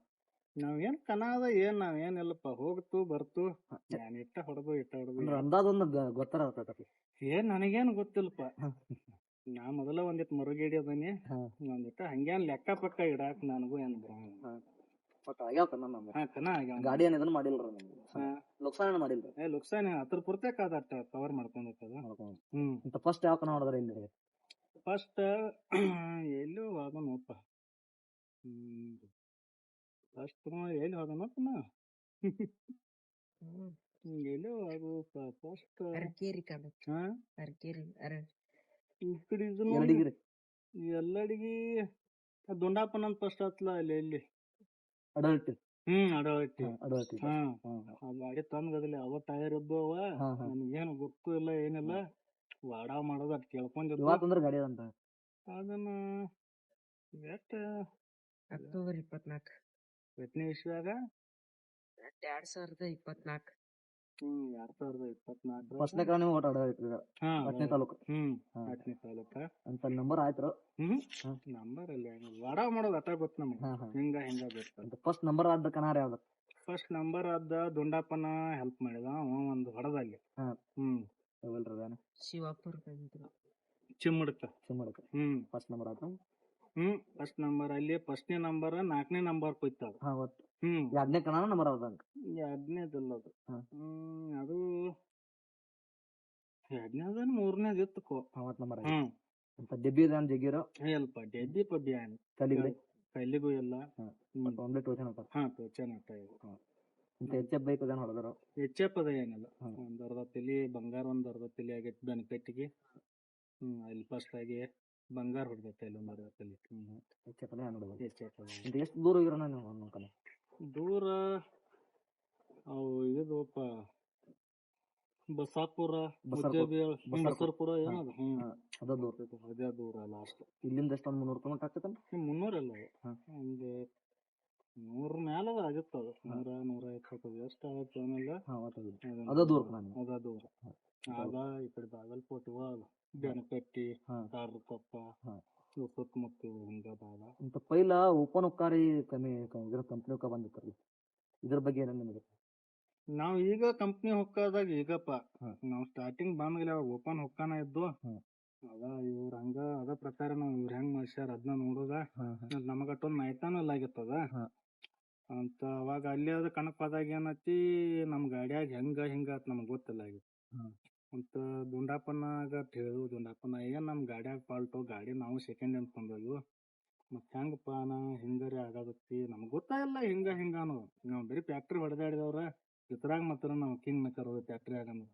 ನಾವೇನ್ ಕನಾದ ನಾವೇನಿಲ್ಲಪ್ಪ, ಹೋಗ್ತು ಬರ್ತು ಏನ್ ಇಟ್ಟ ಹೊಡೆದು ಅಂದಾಜ್ ಒಂದು ಗೊತ್ತಾರ ಏನ್ ನನಗೇನ್ ಗೊತ್ತಿಲ್ಲಪ್ಪ. ನಾ ಮೊದಲ ಒಂದಿಟ್ ಮರುಗೇಡಿ ಅದನಿ, ಒಂದಿಟ್ಟ ಹಂಗೇನ್ ಲೆಕ್ಕ ಪಕ್ಕ ಇಡಾಕ್ ನನಗೂ ಏನ್ ಬರಂಗಿಲ್ಲ. ಗಾಡಿ ಏನ್ ಇದನ್ನ ಮಾಡಿಲ್ರ, ಲುಕ್ಸಾನ ಮಾಡಿಲ್ರಿ? ಲುಕ್ಸಾನ ಅದ್ರ ಪೂರ್ತಿಯಾಕ ಅದಟ್ಟ ಕವರ್ ಮಾಡ್ಕೊಂಡ್. ಫಸ್ಟ್ ಯಾವ ಕಣ ಹೊಡೆದಾರ ಇಲ್ಲಿ? ಫಸ್ಟ್ ಎಲ್ಲೂ ಹೋಗೋಣಪ್ಪ, ಫಸ್ಟ್ ಎಲ್ಲಿ ಹೋಗೋಣಪ್ಪ ನಾ ಎಲ್ಲೋ ಫಸ್ಟ್ ಎಲ್ಲಡಿಗಿ ದುಂಡಾಪನ ಫಸ್ಟ್ ಹತ್ಲ ಇಲ್ಲಿ ಅಡಲ್ಟಿ. ಅಡವಟ್ಟಿ. ಆ ಗಾಡಿ ತಂದ್ಗದಲ್ಲಿ ಅವ ಟೈರ್ ಇದ್ದು ಅವ, ನನ್ಗೇನು ಗೊತ್ತು ಇಲ್ಲ ಏನಿಲ್ಲ. ವಾಡಾ ಮಾಡೋದು ಅಟ್ ಕೇಳ್ಕೊಂಡಿದ್ದ ಗಾಡಿ ಅಂತ. ಅದನ್ನ ಅಕ್ಟೋಬರ್ 24 ಎತ್ತನೇ ಇಸ್ವಿಯಾಗ 2024. 2024 ಫಸ್ಟ್ನೇ ಕಾಲ ನೀವು ಓಟ್ ಆಡೋದು ಅಟ್ನೇ ತಾಲೂಕು. ಅಟ್ನೇ ತಾಲೂಕ ಅಂತ ನಂಬರ್ ಆಯ್ತು. ನಂಬರ್ ಅಲ್ಲಿ ವಾಡ ಮಾಡೋದು ಅಟ್ಟ ಗೊತ್ತು ನಮ್ಗೆ. ಹಿಂಗ ಗೊತ್ತ. ಫಸ್ಟ್ ನಂಬರ್ ಆದ ಕನಾರ ಯಾವ್ದು? ಫಸ್ಟ್ ನಂಬರ್ ಆದ ದುಂಡಪ್ಪನ ಹೆಲ್ಪ್ ಮಾಡಿದ ಒಂದು ಹೊಡದಲ್ಲಿ. ಶಿವಾಪುರ ಚಿಮ್ಮಡಕ. ಫಸ್ಟ್ ನಂಬರ್ ಆದ. ಫಸ್ಟ್ ನಂಬರ್ ಅಲ್ಲಿ ಫಸ್ಟ್ನೇ ನಂಬರ್ 4ನೇ ನಂಬರ್ ಕೊಯ್ತಾವ. ಹಾ ಒಟ್ಟು 2ನೇ ಕಣ ನಂಬರ್ ಅವ್ರದಂಗ. 2ನೇದಲ್ಲ ಅದು. ಹಾ. ಅದು 2ನೇದ 3ನೇದ್ ಇತ್ತು. ಒಟ್ಟು ನಂಬರ್ ಅಂತ ಡೆಬ್ಬಿ ಇದೆ ಜಗ್ಗಿರೋ ಸ್ವಲ್ಪ ಡೆಬ್ಬಿ ಪಬ್ಬಿ ಏನು ಕಲ್ಲಿಗೂ ಎಲ್ಲ ಒಂದೇ ಟೋಚನ್ ಟೋಚನ್ ಅಟ್ಟ ಹೆಚ್ಚೆಪ್ ಬೈಕ್ ಅದೇನು ಹೊಡೆದ್ರು. ಹೆಚ್ಚಪ್ಪ ಅದ ಏನಿಲ್ಲ. ಒಂದ್ ಅರ್ಧ ತಲಿ ಬಂಗಾರ, ಒಂದ್ ಅರ್ಧ ತಲಿ ಆಗೈತಿ ಬೆನಪೆಟ್ಟಿಗೆ. ಅಲ್ಲಿ ಫಸ್ಟ್ ಆಗಿ ಬಂಗಾರ ಹೊಡೆದೈತೆ ಅಲ್ಲಿ ಒಂದ್ ಅರ್ಧ ತಲಿ. ಹೆಚ್ಚೆಪ್ ನೋಡ್ಬೋದು. ಹೆಚ್ಚಪ್ಪ ಎಷ್ಟು ದೂರ ಹೋಗಿರೋಣ ನೀವು ಒಂದೊಂದ್ ಕಡೆ? ದೂರ ಅವು ಇದಪ್ಪ ಬಸಾಪುರ, ಬಸರ್ಪುರ ಏನದ ಅದ ದೂರ. ಅದೇ ದೂರ ಲಾಸ್ಟ್. ಇಲ್ಲಿಂದ ಎಷ್ಟು ಒಂದು 300 ಕಿಲೋಮೀಟರ್ ಆಗ್ತೈತೆ? 300 ಅಲ್ಲ, ಒಂದು 100 ಮ್ಯಾಲ ಆಗಿತ್ತು. ಅದು 100-150 ಎಷ್ಟು ಆಗತ್ತೆ ಆಮೇಲೆ ಅದ ದೂರ. ಅದ ದೂರ. ಆಗ ಈ ಕಡೆ ಬಾಗಲಕೋಟೆ ಬೆನಪೆಟ್ಟಿ, ಕಾರ್ಲಕೊಪ್ಪ, ಸುತ್ತಮುತ್ತ ಹಿಂಗ ಬಾಗ ಇಂತ ಪೈಲ ಓಪನ್ ಉಕ್ಕಾರಿ ಕಮ್ಮಿ ಕಂಪ್ನಿ ಹೊಕ್ಕ ಬಂದಿತ್ತಲ್ಲ, ಇದ್ರ ಬಗ್ಗೆ ಏನ ನಿಮಗೆ? ನಾವ್ ಈಗ ಕಂಪ್ನಿ ಹೊಕ್ಕದಾಗ ಈಗಪ್ಪ ನಾವ್ ಸ್ಟಾರ್ಟಿಂಗ್ ಬಂದ್ಮೇಲೆ ಅವಾಗ ಓಪನ್ ಹೊಕ್ಕಾನ ಇದ್ದು. ಅದ ಇವ್ರ ಹಂಗ ಅದ ಪ್ರಕಾರ ನಾವ್ ಇವ್ರ ಹೆಂಗ್ ಮಾಡ್ಸ್ಯಾರ ಅದನ್ನ ನೋಡುದ. ನಮಗಟ್ಟೊಂದ್ ಮಾಹಿತಾನು ಇಲ್ಲ ಆಗಿತ್ತದ ಅಂತ. ಅವಾಗ ಅಲ್ಲಿ ಅದ ಕಣಕ್ವಾದಾಗ ಏನತಿ ನಮ್ ಗಾಡಿಯಾಗ ಹಿಂಗ ನಮ್ಗ್ ಗೊತ್ತಿಲ್ಲ ಆಗಿತ್ತು. ಅಂತ ದುಂಡಾಪನ್ನಾಗ ಹೇಳು, ದುಂಡಾಪನ್ನ ಏನ್ ನಮ್ ಗಾಡಿಯಾಗ ಫಾಲ್ಟು, ಗಾಡಿ ನಾವು ಸೆಕೆಂಡ್ ಹ್ಯಾಂಡ್ ತಂದವು, ಮತ್ ಹೆಂಗಪ್ಪ ನಾ ಹಿಂಗಾರಿ ಆಗದತ್ತಿ ನಮ್ಗ್ ಗೊತ್ತಾಗಿಲ್ಲ ಹಿಂಗ ಅನ್ನೋದು. ನಾವ್ ಬರೀ ಫ್ಯಾಕ್ಟ್ರಿ ಹೊಡೆದಾಡಿದವ್ರ ಇದ್ರಾಗ ಮಾತ್ರ ನಾವು ಕಿಂಗ್ ಮೇಕರ್ ಫ್ಯಾಕ್ಟ್ರಿ ಆಗಂದ್ರ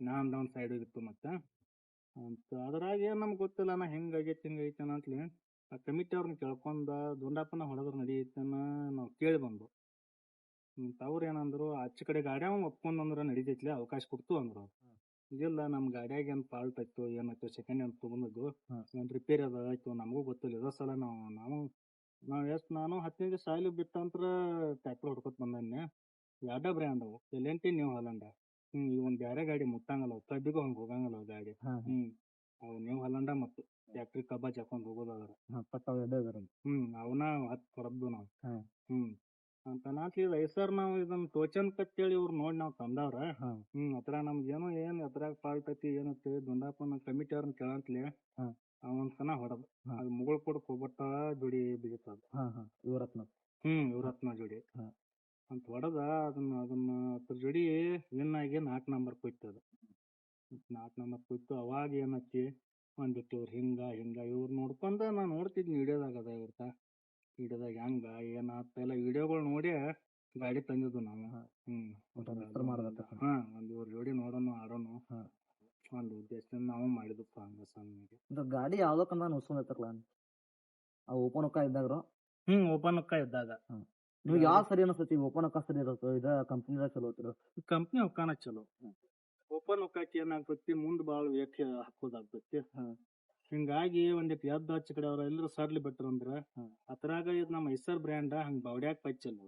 ನಾನ್ ಒಂದ್ ಸೈಡ್ ಹೋಗಿತ್ತು ಮತ್ತೆ ಅಂತ. ಅದ್ರಾಗ ಏನ್ ನಮ್ಗ್ ಗೊತ್ತಿಲ್ಲ ನಾ ಹಿಂಗೈತಿ ಅಂತಲಿ ಆ ಕಮಿಟಿ ಅವ್ರನ್ನ ಕೇಳ್ಕೊಂಡ ದುಂಡಾಪನ್ನ ಹೊಡೆದ್ರ ನಡೀತನ ನಾವ್ ಕೇಳಿ ಬಂದು. ಅವ್ರ ಏನಂದ್ರು ಆಚೆ ಕಡೆ ಗಾಡಿ ಒಪ್ಕೊಂಡ್ರ ನಡೀತೈತ್ಲಿ, ಅವಕಾಶ ಕೊಡ್ತು ಅಂದ್ರು. ಇಲ್ಲ ನಮ್ ಗಾಡಿಯಾಗ ಏನ್ ಫಾಲ್ಟ್ ಆಯ್ತು ಏನಾಯ್ತು ಸೆಕೆಂಡ್ ಹ್ಯಾಂಡ್ ತಗೊಂಡದ್ದು ಏನ್ ರಿಪೇರಿ ಅದ ಆಯ್ತು ನಮಗೂ ಗೊತ್ತಿಲ್ಲ. ಇದ ಸಲ ನಾನು 15 ದಿವಸ ಸಾಲಿ ಬಿಟ್ಟಂತ್ರ ಟ್ರ್ಯಾಕ್ಟರ್ ಹೊಡ್ಕೊತ್ ಬಂದನ್ನೆ. 2 ಬ್ರ್ಯಾಂಡ್ ಅವು, L&T ನ್ಯೂ ಹಾಲೆಂಡ್. ಒಂದ್ ಬ್ಯಾರೆ ಗಾಡಿ ಮುಟ್ಟಂಗಲ್ಲ, ಕಬ್ಬಿಗೂ ಹಂಗ ಹೋಗಂಗಲ್ಲ ಗಾಡಿ. ಅವು ನ್ಯೂ ಹಾಲೆಂಡ ಮತ್ತು ಫ್ಯಾಕ್ಟ್ರಿ ಕಬ್ಬಾಜ್ ಹಾಕೊಂಡ್ ಹೋಗೋದಾದ್ರ ಅವನ ಹೊರದ್ದು ನಾವು. ಅಂತ ನಾಲ್ಕು ಸರ್ ನಾವು ಇದನ್ನ ಟೋಚನ್ ಕತ್ತೇಳಿ ಇವ್ರು ನೋಡಿ ನಾವ್ ತಂದವ್ರ. ಅದ್ರ ನಮ್ಗೇನು ಏನ್ ಅದ್ರಾಗ ಫಾಲ್ಟ್ ಐತಿ ಏನೈತಿ ದುಂಡಾಪನ ಕಮಿಟಿ ಅವ್ರನ್ನ ಕೇಳಂತ್ಲಿ ಅವಂತನ ಹೊಡದ್. ಅದು ಮುಗುಳ್ ಕೊಡಕ್ ಹೋಗ್ಬಟ್ಟ ಜೋಡಿ ಬಿಗಿತದ. ಇವ್ರತ್ನ ಜೋಡಿ ಅಂತ ಹೊಡೆದ ಅದನ್ನ ಅದ್ರ ಜೋಡಿ ವಿನ್ ಆಗಿ 4 ನಂಬರ್ ಕೊಯ್ತದ. 4 ನಂಬರ್ ಕೊಯ್ತು. ಅವಾಗ ಏನೈತಿ ಒಂದಿಟ್ಟು ಇವ್ರು ಹಿಂಗ ಇವ್ರು ನೋಡ್ಕೊಂಡ ನಾ ನೋಡ್ತಿದ್ನಿ ವಿಡಿಯೋದಾಗ ಅದ ಇವ್ರತ ವಿಡಿಯೋದಾಗ ಹೆಂಗ ಏನಾತ ಎಲ್ಲ ವಿಡಿಯೋಗಳು ನೋಡಿ ಗಾಡಿ ತಂದಿದ್ದು ನಾವು. ಒಂದ್ ಇವ್ರ ಜೋಡಿ ನೋಡೋಣ ಆಡೋಣ ಒಂದ್ ಉದ್ದೇಶದಿಂದ ನಾವು ಮಾಡಿದಪ್ಪ ಹಂಗ ಸಣ್ಣ ಗಾಡಿ ಯಾವ್ದಕ್ಕಂದ ನುಸ್ಕೊಂಡೈತಲ್ಲ ಓಪನ್ ಒಕ್ಕ ಇದ್ದಾಗ. ಓಪನ್ ಒಕ್ಕ ಇದ್ದಾಗ ನಿಮ್ಗೆ ಯಾವ ಸರಿ ಅನಿಸ್ತೈತಿ? ಓಪನ್ ಒಕ್ಕ ಸರಿ ಇರುತ್ತೆ ಇದ ಕಂಪ್ನಿದಾಗ ಚಲೋ ಐತಿರ? ಕಂಪ್ನಿ ಒಕ್ಕಾನ ಚಲೋ. ಓಪನ್ ಒಕ್ಕಾಕಿ ಏನಾಗ್ತೈತಿ ಮುಂದ್ ಬಾಳ ವೇಟ್ ಹಾಕೋದಾಗ್ತೈತಿ. ಹಿಂಗಾಗಿ ಒಂದಿಟ್ಟು ಎದ್ದು ಹಚ್ಚ ಕಡೆ ಅವ್ರ ಎಲ್ಲರೂ ಸರ್ಲಿ ಬಿಟ್ರ ಅಂದ್ರ ಅದ್ರಾಗ ಇದು ನಮ್ಮ ಐಸರ್ ಬ್ರ್ಯಾಂಡ್ ಹಂಗ ಬಾವಡ್ಯಾಗ ಪಚ್ಚಲ್ಲ.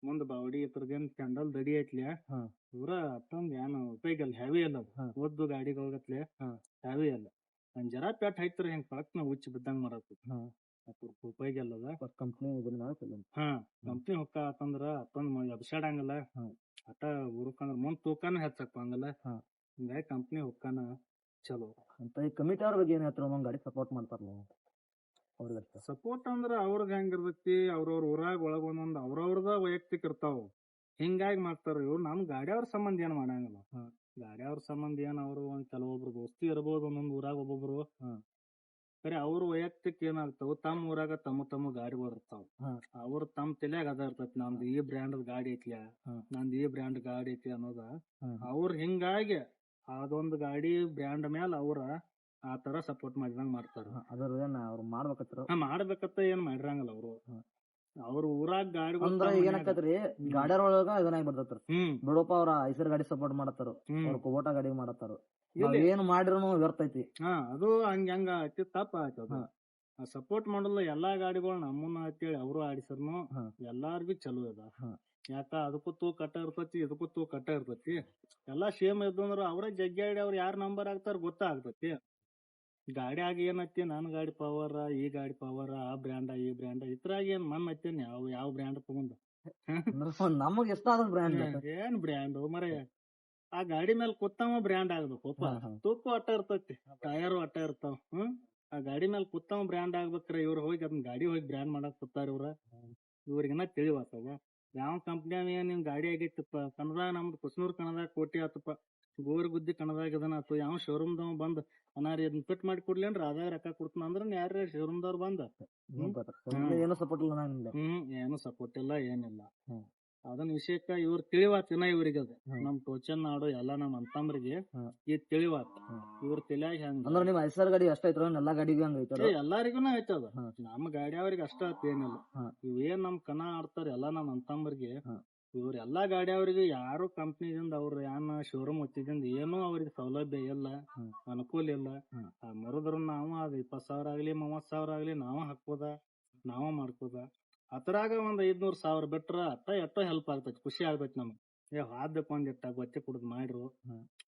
ಮುಂದ್ ಬಾವಡಿ ಇದ್ರದೇನ್ ಕ್ಯಾಂಡಲ್ ದಡಿ ಐತ್ಲಿ ಪೂರ ಅಷ್ಟೊಂದ್ ಏನು ಉಪಯೋಗ ಅಲ್ಲ, ಹೆವಿ ಅಲ್ಲ. ಅದು ಓದ್ದು ಗಾಡಿಗಳ್ಗತ್ಲೆ ಹೆವಿ ಅಲ್ಲ. ಒಂದ್ ಜರಾ ಪೆಟ್ ಹಾಕ್ತಾರ ಹೆಂಗ್ ಪಳಕ್ನ ಹುಚ್ಚಿ ಬಿದ್ದಂಗ ಮಾಡತ್ತ. ಉಪಯೋಗ ಅಲ್ಲದ ಕಂಪ್ನಿ. ಕಂಪ್ನಿ ಹೊಕ್ಕ ಆತಂದ್ರ ಅಷ್ಟೊಂದ್ ಎಬ್ಸಾಡಂಗಲ್ಲ, ಅಟ ಹುರುಕಂದ್ರ ಮುಂದ್ ತೂಕಾನ ಹೆಚ್ಚಕ್ಬಂಗಲ್ಲ. ಹಿಂಗಾಗಿ ಕಂಪ್ನಿ ಹೊಕ್ಕಾನ ಚಲೋ ಅಂತ. ಈ ಕಮಿಟಿ ಅವ್ರ ಬಗ್ಗೆ ಏನ್ ಹೇಳ್ತಾರ? ಒಂದ್ ಗಾಡಿ ಸಪೋರ್ಟ್ ಮಾಡ್ತಾರಲ್ಲ ಅವ್ರಿಗೆ? ಸಪೋರ್ಟ್ ಅಂದ್ರ ಅವ್ರದ್ ಹೆಂಗಿರ್ತೈತಿ, ಅವ್ರವ್ರ ಊರಾಗ ಒಳಗ ಒಂದೊಂದ್ ಅವ್ರವ್ರದ ವೈಯಕ್ತಿಕ ಇರ್ತಾವ, ಹಿಂಗಾಗಿ ಮಾಡ್ತಾರ. ಇವ್ರು ನಮ್ ಗಾಡಿಯವ್ರ ಸಂಬಂಧ ಏನ್ ಮಾಡಂಗಿಲ್ಲ. ಗಾಡಿಯವ್ರ ಸಂಬಂಧ ಏನ್ ಅವ್ರು ಒಂದ್ ಕೆಲವೊಬ್ರು ದೋಸ್ತಿ ಇರ್ಬೋದು ಒಂದೊಂದ್ ಊರಾಗ ಒಬ್ಬೊಬ್ರು. ಬರೀ ಅವ್ರ ವೈಯಕ್ತಿಕ ಏನಾಗ್ತಾವ ತಮ್ಮ ಊರಾಗ ತಮ್ಮ ಗಾಡಿಗಳು ಇರ್ತಾವ. ಅವ್ರ ತಮ್ಮ ತಲ್ಯಾಗ ಅದ ಇರ್ತೈತಿ ನಮ್ದು ಈ ಬ್ರ್ಯಾಂಡ್ ಗಾಡಿ ಐತ್ಲ, ನಂದು ಈ ಬ್ರ್ಯಾಂಡ್ ಗಾಡಿ ಐತಿ ಅನ್ನೋದ. ಅವ್ರ ಹಿಂಗಾಗಿ ಅದೊಂದ್ ಗಾಡಿ ಬ್ರ್ಯಾಂಡ್ ಮ್ಯಾಲ ಅವ್ರ ಆ ತರ ಸಪೋರ್ಟ್ ಮಾಡಿದಂಗ ಮಾಡ್ತಾರ. ಅದ್ರ ಅವ್ರು ಮಾಡ್ಬೇಕತ್ತ ಏನ್ ಮಾಡಿರಂಗಲ್ಲ ಅವ್ರು. ಅವ್ರ ಊರಾಗ ಗಾಡಿ ಏನಾಕತ್ರಿ ಗಾಡಿಯವ್ರ ಒಳಗ ಇದನ್ನಾಗಿ ಬರ್ತೈತ್ರ. ಬಿಡಪ್ಪ ಅವ್ರ ಐಸರ್ ಗಾಡಿ ಸಪೋರ್ಟ್ ಮಾಡತ್ತಾರ, ಅವ್ರ ಕುಬೋಟಾ ಗಾಡಿ ಮಾಡತ್ತಾರ, ಏನ್ ಮಾಡಿದ್ರು ವ್ಯರ್ಥ ಐತಿ. ಅದು ಹಂಗ ಐತಿ, ತಪ್ಪ ಆಯ್ತದ. ಸಪೋರ್ಟ್ ಮಾಡಲ್ಲ ಎಲ್ಲಾ ಗಾಡಿಗಳು ನಮ್ಮನ್ನ ಅಂತೇಳಿ ಅವ್ರು ಆಡಿಸರ್ನು ಎಲ್ಲಾರ್ಗು ಚಲೋ ಅದ. ಯಾಕ ಅದಕ್ಕೂ ತೂ ಕಟ್ಟ ಇರ್ತೈತಿ, ಇದಕ್ಕೂ ತೂ ಕಟ್ಟ ಇರ್ತೈತಿ. ಎಲ್ಲಾ ಸೇಮ್ ಇದ್ದು ಅಂದ್ರ ಅವ್ರ ಜಗ್ಗಾಡಿ ಅವ್ರ ಯಾರ್ ನಂಬರ್ ಆಗ್ತಾರ ಗೊತ್ತಾಗ್ತೈತಿ. ಗಾಡಿ ಆಗಿ ಏನೈತಿ ನನ್ ಗಾಡಿ ಪವರ್, ಈ ಗಾಡಿ ಪವರ್, ಆ ಬ್ರ್ಯಾಂಡ್ ಈ ಬ್ರ್ಯಾಂಡ್ ಇದ್ರಾಗ ಏನ್ ಮನ್ ಐತೇನ್ ಯಾವ ಬ್ರ್ಯಾಂಡ್ ತಗೊಂಡ್ ನಮಗ್ ಎಷ್ಟ ಆದ ಬ್ರ್ಯಾಂಡ್ ಏನ್ ಬ್ರ್ಯಾಂಡ್ ಮರ. ಆ ಗಾಡಿ ಮೇಲೆ ಕೂತವ ಬ್ರ್ಯಾಂಡ್ ಆಗ್ಬೇಕು. ತೂಕು ಅಟ್ಟ ಇರ್ತೈತಿ, ಟಯರ್ ಅಟ್ಟ ಇರ್ತಾವ. ಆ ಗಾಡಿ ಮೇಲೆ ಕೂತವ್ ಬ್ರ್ಯಾಂಡ್ ಆಗ್ಬೇಕ್ರ ಇವ್ರು ಹೋಗಿ ಅದನ್ನ ಗಾಡಿ ಹೋಗಿ ಬ್ರ್ಯಾಂಡ್ ಮಾಡಕ್ ಕೂತಾರ ಇವ್ರಿಗೆನ ತಿಳಿವಾತವ ಯಾವ ಕಂಪ್ನಿಯಾಗ ನಿಮ್ ಗಾಡಿ ಆಗೈತಪ್ಪ ಕನ್ನಡ ನಮ್ದು ಕುಸ್ನೂರ್ ಕನ್ನಡ ಕೋಟಿ ಆತಪ್ಪ ಗೋರ್ಗುದ್ದಿ ಕನ್ನಡದಾಗ ಇದನ್ನ ಆತು ಯಾವ ಶೋರೂಮ್ದವ್ ಬಂದ್ ಅನಾರಿ ಅದನ್ನ ಫಿಟ್ ಮಾಡಿ ಕೊಡ್ಲಿ ಅಂದ್ರೆ ಅದಾಗ ರೊಕ್ಕ ಕೊಡ್ತಾನ ಅಂದ್ರ ಯಾರ ಶೋರೂಮ್ದವ್ರು ಬಂದ ಏನು ಸಪೋರ್ಟ್ ಇಲ್ಲ ನಿಮ್ದು. ಏನು ಸಪೋರ್ಟ್ ಇಲ್ಲ ಏನಿಲ್ಲ ಅದನ್ನ ವಿಷಯಕ್ಕ ಇವ್ರ ತಿಳಿವಾತಿನ ಇವ್ರಿಗೆ ಅದ ನಮ್ ಟೋಚನ್ ನಾಡು ಎಲ್ಲಾ ನಮ್ ಅಂತಂಬ್ರಿಗೆ ಈ ತಿಳಿವಾತ ಇವ್ರ ತಿಳಿಯಾಗ ಹೆಂಗ ಅಂದ್ರೆ ನಿಮ್ ಐಸರ್ ಗಾಡಿ ಅಷ್ಟ ಐತ್ರ ಎಲ್ಲಾ ಗಾಡಿಗೂ ಹಂಗ ಐತಾರ ಎಲ್ಲಾರಿಗೂನ ಐತದ ನಮ್ ಗಾಡಿ ಅವ್ರಿಗೆ ಅಷ್ಟ ಆತ ಏನಿಲ್ಲ ಇವೇನ್ ನಮ್ ಕನ ಆಡ್ತಾರ ಎಲ್ಲಾ ನಮ್ ಅಂತಂಬ್ರಿಗೆ ಇವ್ರ ಎಲ್ಲಾ ಗಾಡಿ ಅವ್ರಿಗೆ ಯಾರು ಕಂಪ್ನಿದಿಂದ ಅವ್ರ ಏನ್ ಶೋರೂಮ್ ಹಚ್ಚಿದಿಂದ ಏನು ಅವ್ರಿಗೆ ಸೌಲಭ್ಯ ಇಲ್ಲ ಅನುಕೂಲ ಇಲ್ಲ ಮರುದ್ರ ನಾವು ಅದ್ 20,000 ಆಗ್ಲಿ 30,000 ಆಗ್ಲಿ ನಾವ ಹಾಕ್ಬೋದ ನಾವ ಮಾಡ್ಕೋದ ಅದ್ರಾಗ ಒಂದ್ 500,000 ಬಿಟ್ರ ಎಷ್ಟ ಹೆಲ್ಪ್ ಆಗ್ತೈತಿ ಖುಷಿ ಆಗ್ತೈತಿ ನಮ್ಗೆ ಹಾದ್ಬೇಕು ಒಂದಿಟ್ಟ ಗೊತ್ತಿ ಕುಡ್ದ್ ಮಾಡ್ರು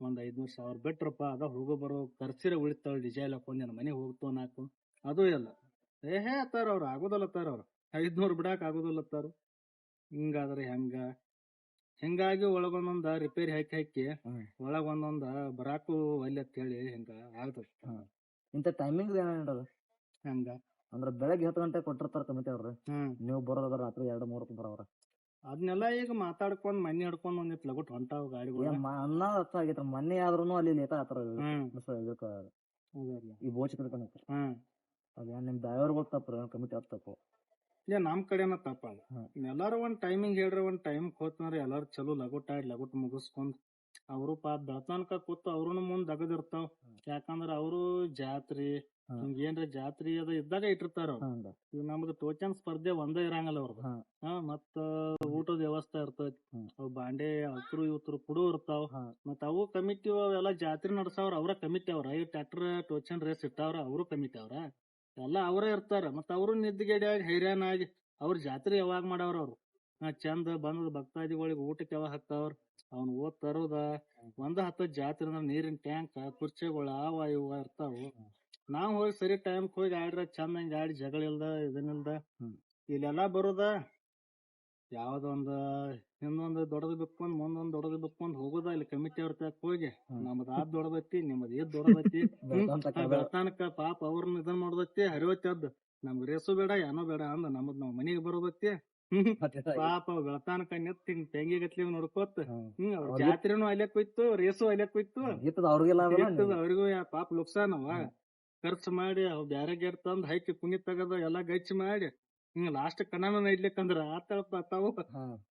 ಒಂದ್ 500,000 ಬಿಟ್ರಪ್ಪ ಅದ ಹೋಗೋ ಬರೋ ಖರ್ಚಿರ ಉಳಿತಾವ ಡಿಸೈಲ್ ಹಾಕೊಂಡ್ ಮನೆ ಹೋಗ್ತು ನಾಕು ಅದು ಇಲ್ಲ ಅತ್ತಾರ ಅವ್ರು ಆಗೋದಲ್ಲತ್ತಾರ ಅವ್ರು 500 ಬಿಡಾಕ್ ಆಗೋದಿಲ್ಲತ್ತಾರ ಹಿಂಗಾದ್ರೆ ಹಿಂಗಾಗಿ ಒಳಗೊಂದೊಂದ ರಿಪೇರಿ ಹಾಕಿ ಒಳಗ್ ಒಂದೊಂದ ಬರಾಕು ಒಲ್ಲೆ ಅಂತ ಹೇಳಿ ಹಿಂಗ ಆಗ್ತೈತಿ ಇಂತ ಟೈಮಿಂಗ್ ಏನೇನದ ಹಂಗ ಅಂದ್ರ ಬೆಳಗ್ಗೆ 10 ಗಂಟೆ ಕೊಟ್ಟಿರ್ತಾರ ಕಮಿಟಿ ಅವ್ರು ನೀವು ಬರೋದ ರಾತ್ರಿ 2-3 ಬರೋರ ಅದನ್ನೆಲ್ಲ ಈಗ ಮಾತಾಡ್ಕೊಂಡ್ ಮನಿ ಹಿಡ್ಕೊಂಡ್ ಒಂದಿಟ್ ಲಗುಟ್ ಹೊಂಟಾವ್ ಗಾಡಿಗಳು ಅನ್ನೋದ್ ಅರ್ಥ ಆಗೈತ್ರ ಮೊನ್ನೆ ಆದ್ರೂನು ಅಲ್ಲಿ ಲೇಟ್ ಆತರ ಈ ಬೋಚ್ ತಿಳ್ಕೊಂಡ್ ಅದೇನ್ ನಿಮ್ ಡ್ರೈವರ್ಗಳು ತಪ್ಪ ಕಮಿಟಿ ಅವ್ರ ತಪ್ಪು ನಮ್ ಕಡೆನ ತಪ್ಪ ಎಲ್ಲಾರು ಒಂದ್ ಟೈಮಿಂಗ್ ಹೇಳ್ರಿ ಒಂದ್ ಟೈಮ್ ಹೋತ್ನಂದ್ರ ಎಲ್ಲಾರು ಚಲೋ ಲಗುಟ್ ಮುಗಿಸ್ಕೊಂಡ್ ಅವರು ಪಾಪ ಬೆಳತನಕ ಕೂತು ಅವ್ರುನು ಮುಂದ್ ದಗದಿರ್ತಾವ ಯಾಕಂದ್ರ ಅವರು ಜಾತ್ರಿ ಹಿಂಗೇನ್ರ ಜಾತ್ರಿ ಅದ ಇದ್ದಾಗ ಇಟ್ಟಿರ್ತಾರ ಈಗ ನಮ್ದು ಟೋಚನ್ ಸ್ಪರ್ಧೆ ಒಂದೇ ಇರಂಗಲ್ಲ ಅವ್ರದ್ದು ಮತ್ತ ಊಟದ ವ್ಯವಸ್ಥೆ ಇರ್ತೈತಿ ಅವ್ ಬಾಂಡೆ ಹತ್ರು ಇವತ್ರು ಕುಡು ಇರ್ತಾವ ಮತ್ ಅವು ಕಮಿಟಿ ಅವೆಲ್ಲಾ ಜಾತ್ರೆ ನಡ್ಸಾವ್ರ ಅವ್ರ ಕಮಿಟಿ ಅವ್ರ ಈ ಟ್ರ್ಯಾಕ್ಟರ್ ಟೋಚನ್ ರೇಸ್ ಇಟ್ಟಾವ್ರ ಅವರು ಕಮಿಟಿ ಅವ್ರ ಎಲ್ಲಾ ಅವರೇ ಇರ್ತಾರ ಮತ್ತ ಅವ್ರು ನಿದ್ದಿಗೆಡಿಯಾಗಿ ಹೈರಾಣ ಆಗಿ ಅವ್ರ ಜಾತ್ರೆ ಯಾವಾಗ ಮಾಡವ್ರ ಅವ್ರು ಚಂದ ಬಂದ ಭಕ್ತಾದಿಗಳಿಗೆ ಊಟಕ್ಕೆ ಯಾವಾಗ ಹಾಕ್ತಾವ್ರ ಅವ್ನ ಓದ್ ತರೋದ 10 ಜಾತ್ರೆ ಅಂದ್ರ ನೀರಿನ ಟ್ಯಾಂಕ್ ಕುರ್ಚಿಗಳು ಅವ ಇವ ಇರ್ತಾವ ನಾವ್ ಹೋಗಿ ಸರಿ ಟೈಮ್ ಹೋಗಿ ಆಡ್ರ ಚಂದಂಗ ಆಡಿ ಜಗಳ ಇಲ್ದ ಇದನ್ನಿಲ್ದ ಇಲ್ಲೆಲ್ಲಾ ಬರೋದ ಯಾವ್ದೊಂದ್ ಹಿಂದೊಂದ್ ದೊಡ್ಡದ್ ಬಿಕ್ಕೊಂಡ್ ಮುಂದೊಂದ್ ದೊಡ್ಡದ್ ಬಿಕ್ಕೊಂಡ್ ಹೋಗುದ ಇಲ್ಲಿ ಕಮಿಟಿ ಅವ್ರ ತಕ್ ಹೋಗಿ ನಮ್ದ್ ಆದ್ ದೊಡ್ಡದೈತಿ ನಿಮ್ದ್ ಏದ್ ದೊಡ್ಡದೈತಿ ಬೆಳತಾನಕ ಪಾಪ ಅವ್ರನ್ನ ಇದನ್ ಮಾಡೋದೈತಿ ಹರಿವತ್ತದ್ ನಮ್ಗ್ ರೇಸು ಬೇಡ ಏನೋ ಬೇಡ ಅಂದ ನಮ್ದ್ ನಾವ್ ಮನಿಗ್ ಬರೋದೈತಿ ಪಾಪ ಬೆಳತಾನಕ ನಿತ್ ಹಿಂಗ್ ತೆಂಗಿ ಗತ್ಲಿ ನೋಡ್ಕೋತ ಜಾತ್ರೆನೂ ಅಲ್ಯಕ್ ಹೋಯ್ತು ರೇಸು ಅಲ್ಯಕ್ ಹೋಯ್ತು ಅವ್ರಿಗೂ ಪಾಪ ಲುಕ್ಸಾನವ ಖರ್ಚು ಮಾಡಿ ಅವ್ ಬ್ಯಾರೆ ಗೇಟ್ ತಂದ್ ಹೈಕಿ ಕುಣಿ ತಗದ ಎಲ್ಲಾ ಗಚ್ಚಿ ಮಾಡಿ ಹಿಂಗ ಲಾಸ್ಟ್ ಕನ್ನಡ ಇಡ್ಲಿಕ್ಕಂದ್ರ ಆತಾವು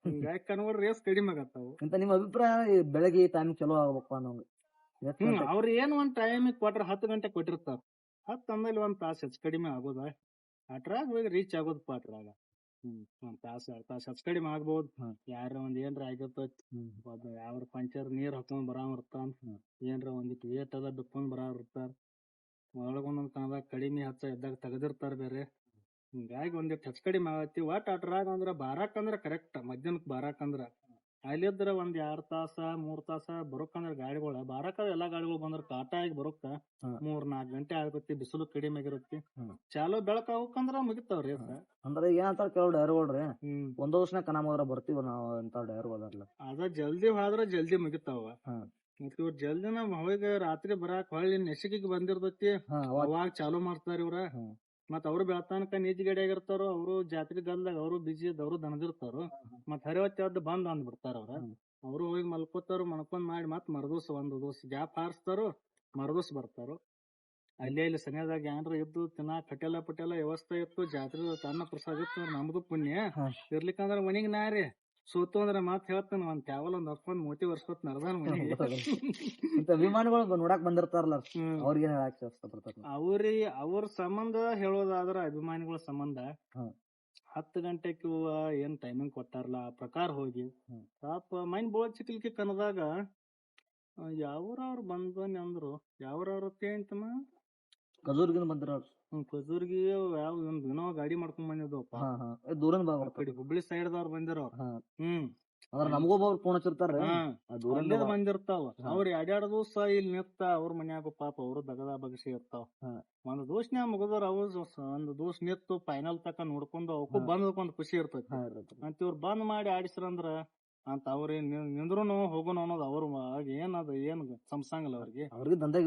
ಹಿಂಗಾಗಿ ಕನ್ನಡ ರೇಸ್ ಕಡಿಮೆ ಆಗತ್ತಾವು ಅಂತ ನಿಮ್ ಅಭಿಪ್ರಾಯ ಬೆಳಗ್ಗೆ ಟೈಮ್ ಚಲೋ ಆಗ್ಬೇಕು ಅನ್ನೋದು ಅವ್ರ ಏನ್ ಒಂದ್ ಟೈಮ್ ಕೊಟ್ರ 10 ಗಂಟೆ ಕೊಟ್ಟಿರ್ತಾರ 10 ಅಂದಲ್ಲಿ ಒಂದ್ ತಾಸ ಹೆಚ್ಚು ಕಡಿಮೆ ಆಗೋದ ಅಟ್ರಾಗ ಹೋಗಿ ರೀಚ್ ಆಗೋದಪ್ಪ ಅಟ್ರಾಗ ಒಂದ್ ತಾಸ 2 ತಾಸ ಹೆಚ್ಚು ಕಡಿಮೆ ಆಗ್ಬೋದು ಯಾರ ಒಂದ್ ಏನ್ರ ಆಗಿರ್ತೈತಿ ಯಾವ ಪಂಚರ್ ನೀರ್ ಹಾಕೊಂಡ್ ಬರಾವ್ ಇರ್ತಾನ ಏನ್ರ ಒಂದಿಟ್ ವೇಟ್ ಅದ ಬಿಕ್ಕೊಂಡ್ ಬರಾವ್ ಇರ್ತಾರ ಒಳಗೊಂದೊಂದ್ ಕಣದಾಗ ಕಡಿಮೆ ಹಚ್ಚ ಇದ್ದಾಗ ತೆಗದಿರ್ತಾರ ಬೇರೆ ಹಿಂಗಾಗಿ ಒಂದಿಟ್ ಹೆಚ್ಚು ಕಡಿಮೆ ಆಗತ್ತಿ ಒಟ್ ಅಟ್ರಾಗ ಅಂದ್ರ ಬಾರಾಕಂದ್ರ ಕರೆಕ್ಟ್ ಮಧ್ಯಾಹ್ನಕ್ ಬಾರಾಕಂದ್ರ ಅಲ್ಲಿದ್ರ ಒಂದ್ 2 ತಾಸ 3 ತಾಸ ಬರೋಕಂದ್ರ ಗಾಡಿಗಳ ಬಾರಾಕ ಎಲ್ಲಾ ಗಾಡಿಗಳು ಬಂದ್ರ ಕಾಟ ಆಗಿ ಬರೋಕ 3-4 ಗಂಟೆ ಆಗತ್ತಿ ಬಿಸಿಲು ಕಡಿಮೆ ಆಗಿರತ್ತಿ ಚಾಲೋ ಬೆಳಕ್ ಆಗಬೇಕಂದ್ರ ಮುಗಿತಾವ್ರಿ ಅಂದ್ರೆ ಏನಂತಾರ ಕೆಲವ್ ಡೈರ್ಗಳ್ರಿ ಒಂದ್ ವರ್ಷನ ಕನಾಮದ್ರ ಬರ್ತೀವಿ ನಾವ್ ಅಂತ ಡೈರ್ಗಳಲ್ಲ ಅದ ಜಲ್ದಿ ಹೋದ್ರ ಜಲ್ದಿ ಮುಗಿತಾವ ಮತ್ ಇವ್ರ ಜಲ್ದಿನ ಹೋಗಿ ರಾತ್ರಿ ಬರಾಕ್ ಹೊಳ್ಳಿ ನೆಸಿಗಿಗ್ ಬಂದಿರ್ತೈತಿ ಅವಾಗ ಚಾಲೂ ಮಾಡ್ತಾರ ಇವ್ರ ಮತ್ ಅವ್ರು ಬೆಳತಾನಕ ನೀತಿ ಗಡಿ ಆಗಿರ್ತಾರ ಅವ್ರು ಜಾತ್ರೆ ಗಲ್ದಾಗ ಅವ್ರು ಬಿಜಿ ಅವ್ರು ದಣದಿರ್ತಾರ ಮತ್ ಹರಿವತ್ತದ್ ಬಂದ್ ಅಂದ್ಬಿಡ್ತಾರ ಅವ್ರು ಹೋಗಿ ಮಲ್ಕೋತಾರ ಮನ್ಕೊಂಡ್ ಮಾಡಿ ಮತ್ ಮರದೂಸ್ ಒಂದ್ ದಿವಸ ಗ್ಯಾಪ್ ಹಾರಿಸ್ತಾರ ಮರದೂಸ್ ಬರ್ತಾರ ಅಲ್ಲೇ ಇಲ್ಲಿ ಸನಿಯಾದಾಗ ಏನ್ರ ಇದ್ದು ತಿನ್ನಾಕ ಪಟೆಲ ವ್ಯವಸ್ಥೆ ಇತ್ತು ಜಾತ್ರೆ ಅನ್ನ ಪ್ರಸಾದ ಇತ್ತು ನಮ್ದು ಪುಣ್ಯ ಇರ್ಲಿಕ್ಕಂದ್ರ ಮನಿಗ್ ನಾರಿ ಸೋತು ಅಂದ್ರ ಮಾತ್ ಹೇಳ್ತಾನ ಒಂದ್ ಟ್ಯಾವಲ್ ಒಂದ್ ಹರ್ಕೊಂಡ್ ಮೂತಿ ವರ್ಷಕೊತ್ ನಡ್ದಾನ ಮನಿಗೆ ಅಭಿಮಾನಿಗಳು ನೋಡಾಕ್ ಬಂದಿರ್ತಾರಲ್ಲ ಅವ್ರಿಗೆ ಅವ್ರ ಸಂಬಂಧ ಹೇಳೋದಾದ್ರ ಅಭಿಮಾನಿಗಳ ಸಂಬಂಧ 10 ಗಂಟೆಗೆ ಏನ್ ಟೈಮಿಂಗ್ ಕೊಟ್ಟಾರಲ್ಲ ಆ ಪ್ರಕಾರ ಹೋಗಿ ಪಾಪ ಮೈನ್ ಬೋಳ್ ಚಿಕ್ಲಿಕ್ಕೆ ಕನ್ನದಾಗ ಯಾವ್ರವ್ರು ಬಂದ್ಬನ್ನಿ ಅಂದ್ರು ಯಾವ್ರವ್ರ ಅಂತಮ್ಮ ಕಜೂರ್ಗಿನ ಬಂದ್ರ ಕಜೂರ್ಗಿ ಯಾವ ದಿನ ಗಾಡಿ ಮಾಡ್ಕೊಂಡ್ ಬಂದಿದ್ವಪ್ಪ ದೂರ ಹುಬ್ಳಿ ಸೈಡ್ ದವ್ರು ಬಂದಿರ ನಮಗೂ ಫೋನ್ ಹಚ್ಚಿರ್ತಾರ ಬಂದಿರ್ತಾವ ಅವ್ರ 2 ದಿವಸ ಇಲ್ಲಿ ನಿತ್ತ ಅವ್ರ ಮನ್ಯಾಗ ಪಾಪ ಅವ್ರು ದಗದ ಬಗಸಿ ಇರ್ತಾವ ಒಂದ್ ದಿವಸನ್ಯಾಗ ಮುಗದವ್ರ ಅವ್ರು ಒಂದ್ ದಿವಸ ನಿತ್ತು ಫೈನಲ್ ತಕ ನೋಡ್ಕೊಂಡು ಅವಕ್ಕೂ ಬಂದ್ ಖುಷಿ ಇರ್ತೈತಿ ಅಂತ ಇವ್ರ ಬಂದ್ ಮಾಡಿ ಆಡಿಸ್ರಂದ್ರ ಅಂತ ಅವ್ರ ನಿಂದ್ರುನು ಹೋಗೋಣ ಅನ್ನೋದು ಅವ್ರ ಏನದ ಏನ್ ಸಂಸಂಗಲ್ಲ ಅವ್ರಿಗೆ ದಂಧೆ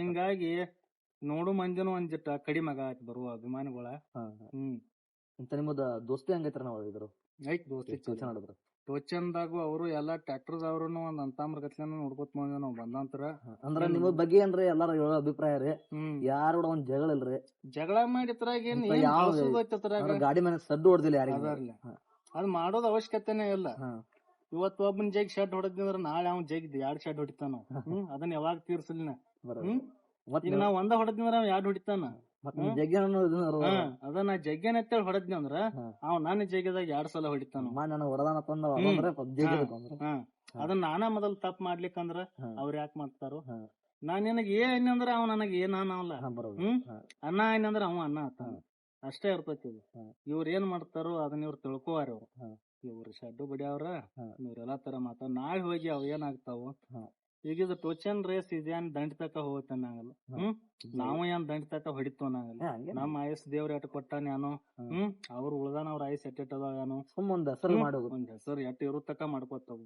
ಹಿಂಗಾಗಿ ನೋಡು ಮಂದಿನು ಒಂದಿಟ್ಟ ಕಡಿಮೆ ಆಗಾತ್ ಬರುವ ಅಭಿಮಾನಿಗಳ. ಇಂತ ನಿಮ್ಮದ ದೋಸ್ತಿ ಹಂಗೈತ್ರ ನಾವ್ ಇದ್ರು ಐತ್ ದೋಸ್ತಿ ಕೆಲಸ ಮಾಡಿದ್ರು ಟೋಚನ್ದಾಗು ಅವರು ಎಲ್ಲಾ ಟ್ರ್ಯಾಕ್ಟರ್ದವ್ರುನು ಒಂದ್ ಅಂತಮ್ರ ಗತ್ಲೆನ ನೋಡ್ಕೊತ ಬಂದ ನಾವ್ ಬಂದಂತರ. ಅಂದ್ರ ನಿಮ್ಮ ಬಗ್ಗೆ ಏನ್ರಿ ಎಲ್ಲಾರ ಹೇಳೋ ಅಭಿಪ್ರಾಯ ರೀ ಯಾರ ಕೂಡ ಒಂದ್ ಜಗಳ ಇಲ್ರಿ ಜಗಳ ಮಾಡಿದ್ರಾಗ ಗಾಡಿ ಮೇಲೆ ಸಡ್ಡು ಹೊಡೆದಿಲ್ಲ ಯಾರಿಗ ಅದ್ ಮಾಡೋದ್ ಅವಶ್ಯಕತೆನೇ ಇಲ್ಲ. ಇವತ್ತು ಒಬ್ಬನ್ ಜಗ್ ಶೆಡ್ ಹೊಡೆದ್ರ ನಾಳೆ ಅವ್ನ್ ಜಗ್ 2 ಶೆಡ್ ಹೊಡಿತಾನ. ಅದನ್ನ ಯಾವಾಗ ತೀರ್ಸಲಿನ. ಈಗ ನಾವ್ ಒಂದ ಹೊಡೆದ್ರ 2 ಹೊಡಿತಾನ. ಅದನ್ನ ಜಗ್ಗೇನ ಅಂತೇಳಿ ಹೊಡೆದ್ನಿ ಅಂದ್ರ ಅವ್ ನನ್ನ ಜಗ್ಗದಾಗ 2 ಸಲ ಹೊಡಿತಾನ. ಅದನ್ನ ನಾನ ಮೊದಲ್ ತಪ್ಪ ಮಾಡ್ಲಿಕ್ಕಂದ್ರ ಅವ್ರ ಯಾಕೆ ಮಾಡ್ತಾರೋ. ನಾನ್ ನಿನಗ್ ಏನಂದ್ರ ಅವ್ ನನಗ್ ಏನಲ್ಲ. ಅನ್ನ ಏನಂದ್ರ ಅವ ಅನ್ನ ಆತಾನ. ಅಷ್ಟೇ ಇರ್ತೈತಿ. ಇವ್ರ ಏನ್ ಮಾಡ್ತಾರೋ ಅದನ್ನ ಇವ್ರು ತಿಳ್ಕೋವಾರ. ಇವ್ರ ಶೆಡ್ಡು ಬಡಿಯವ್ರ ಇವ್ರೆಲ್ಲಾ ತರ ಮಾತಾಡ ನಾಳೆ ಹೋಗಿ ಅವ್ ಏನಾಗ್ತಾವ. ಈಗ ಇದು ಟೋಚನ್ ರೇಸ್ ಇದೇನ್ ದಂಡ ತಕ ಹೋಗ್ತ ಅನ್ನಂಗಲ್ಲ. ನಾವು ಏನ್ ದಂಡ ತಕ ಹೊಡಿತು ಅನ್ನಂಗಲ್ಲ. ನಮ್ ಆಯಸ್ ದೇವ್ರ ಎಟ್ ಕೊಟ್ಟಾನ ಏನೋ. ಅವ್ರ ಉಳ್ದಾನ ಅವ್ರ ಆಯಸ್ ಎಟ್ ಅದಾವ ಒಂದ್ ಹೆಸರು ಎಟ್ ಇರೋ ತಕ ಮಾಡ್ಕೊತಾವ.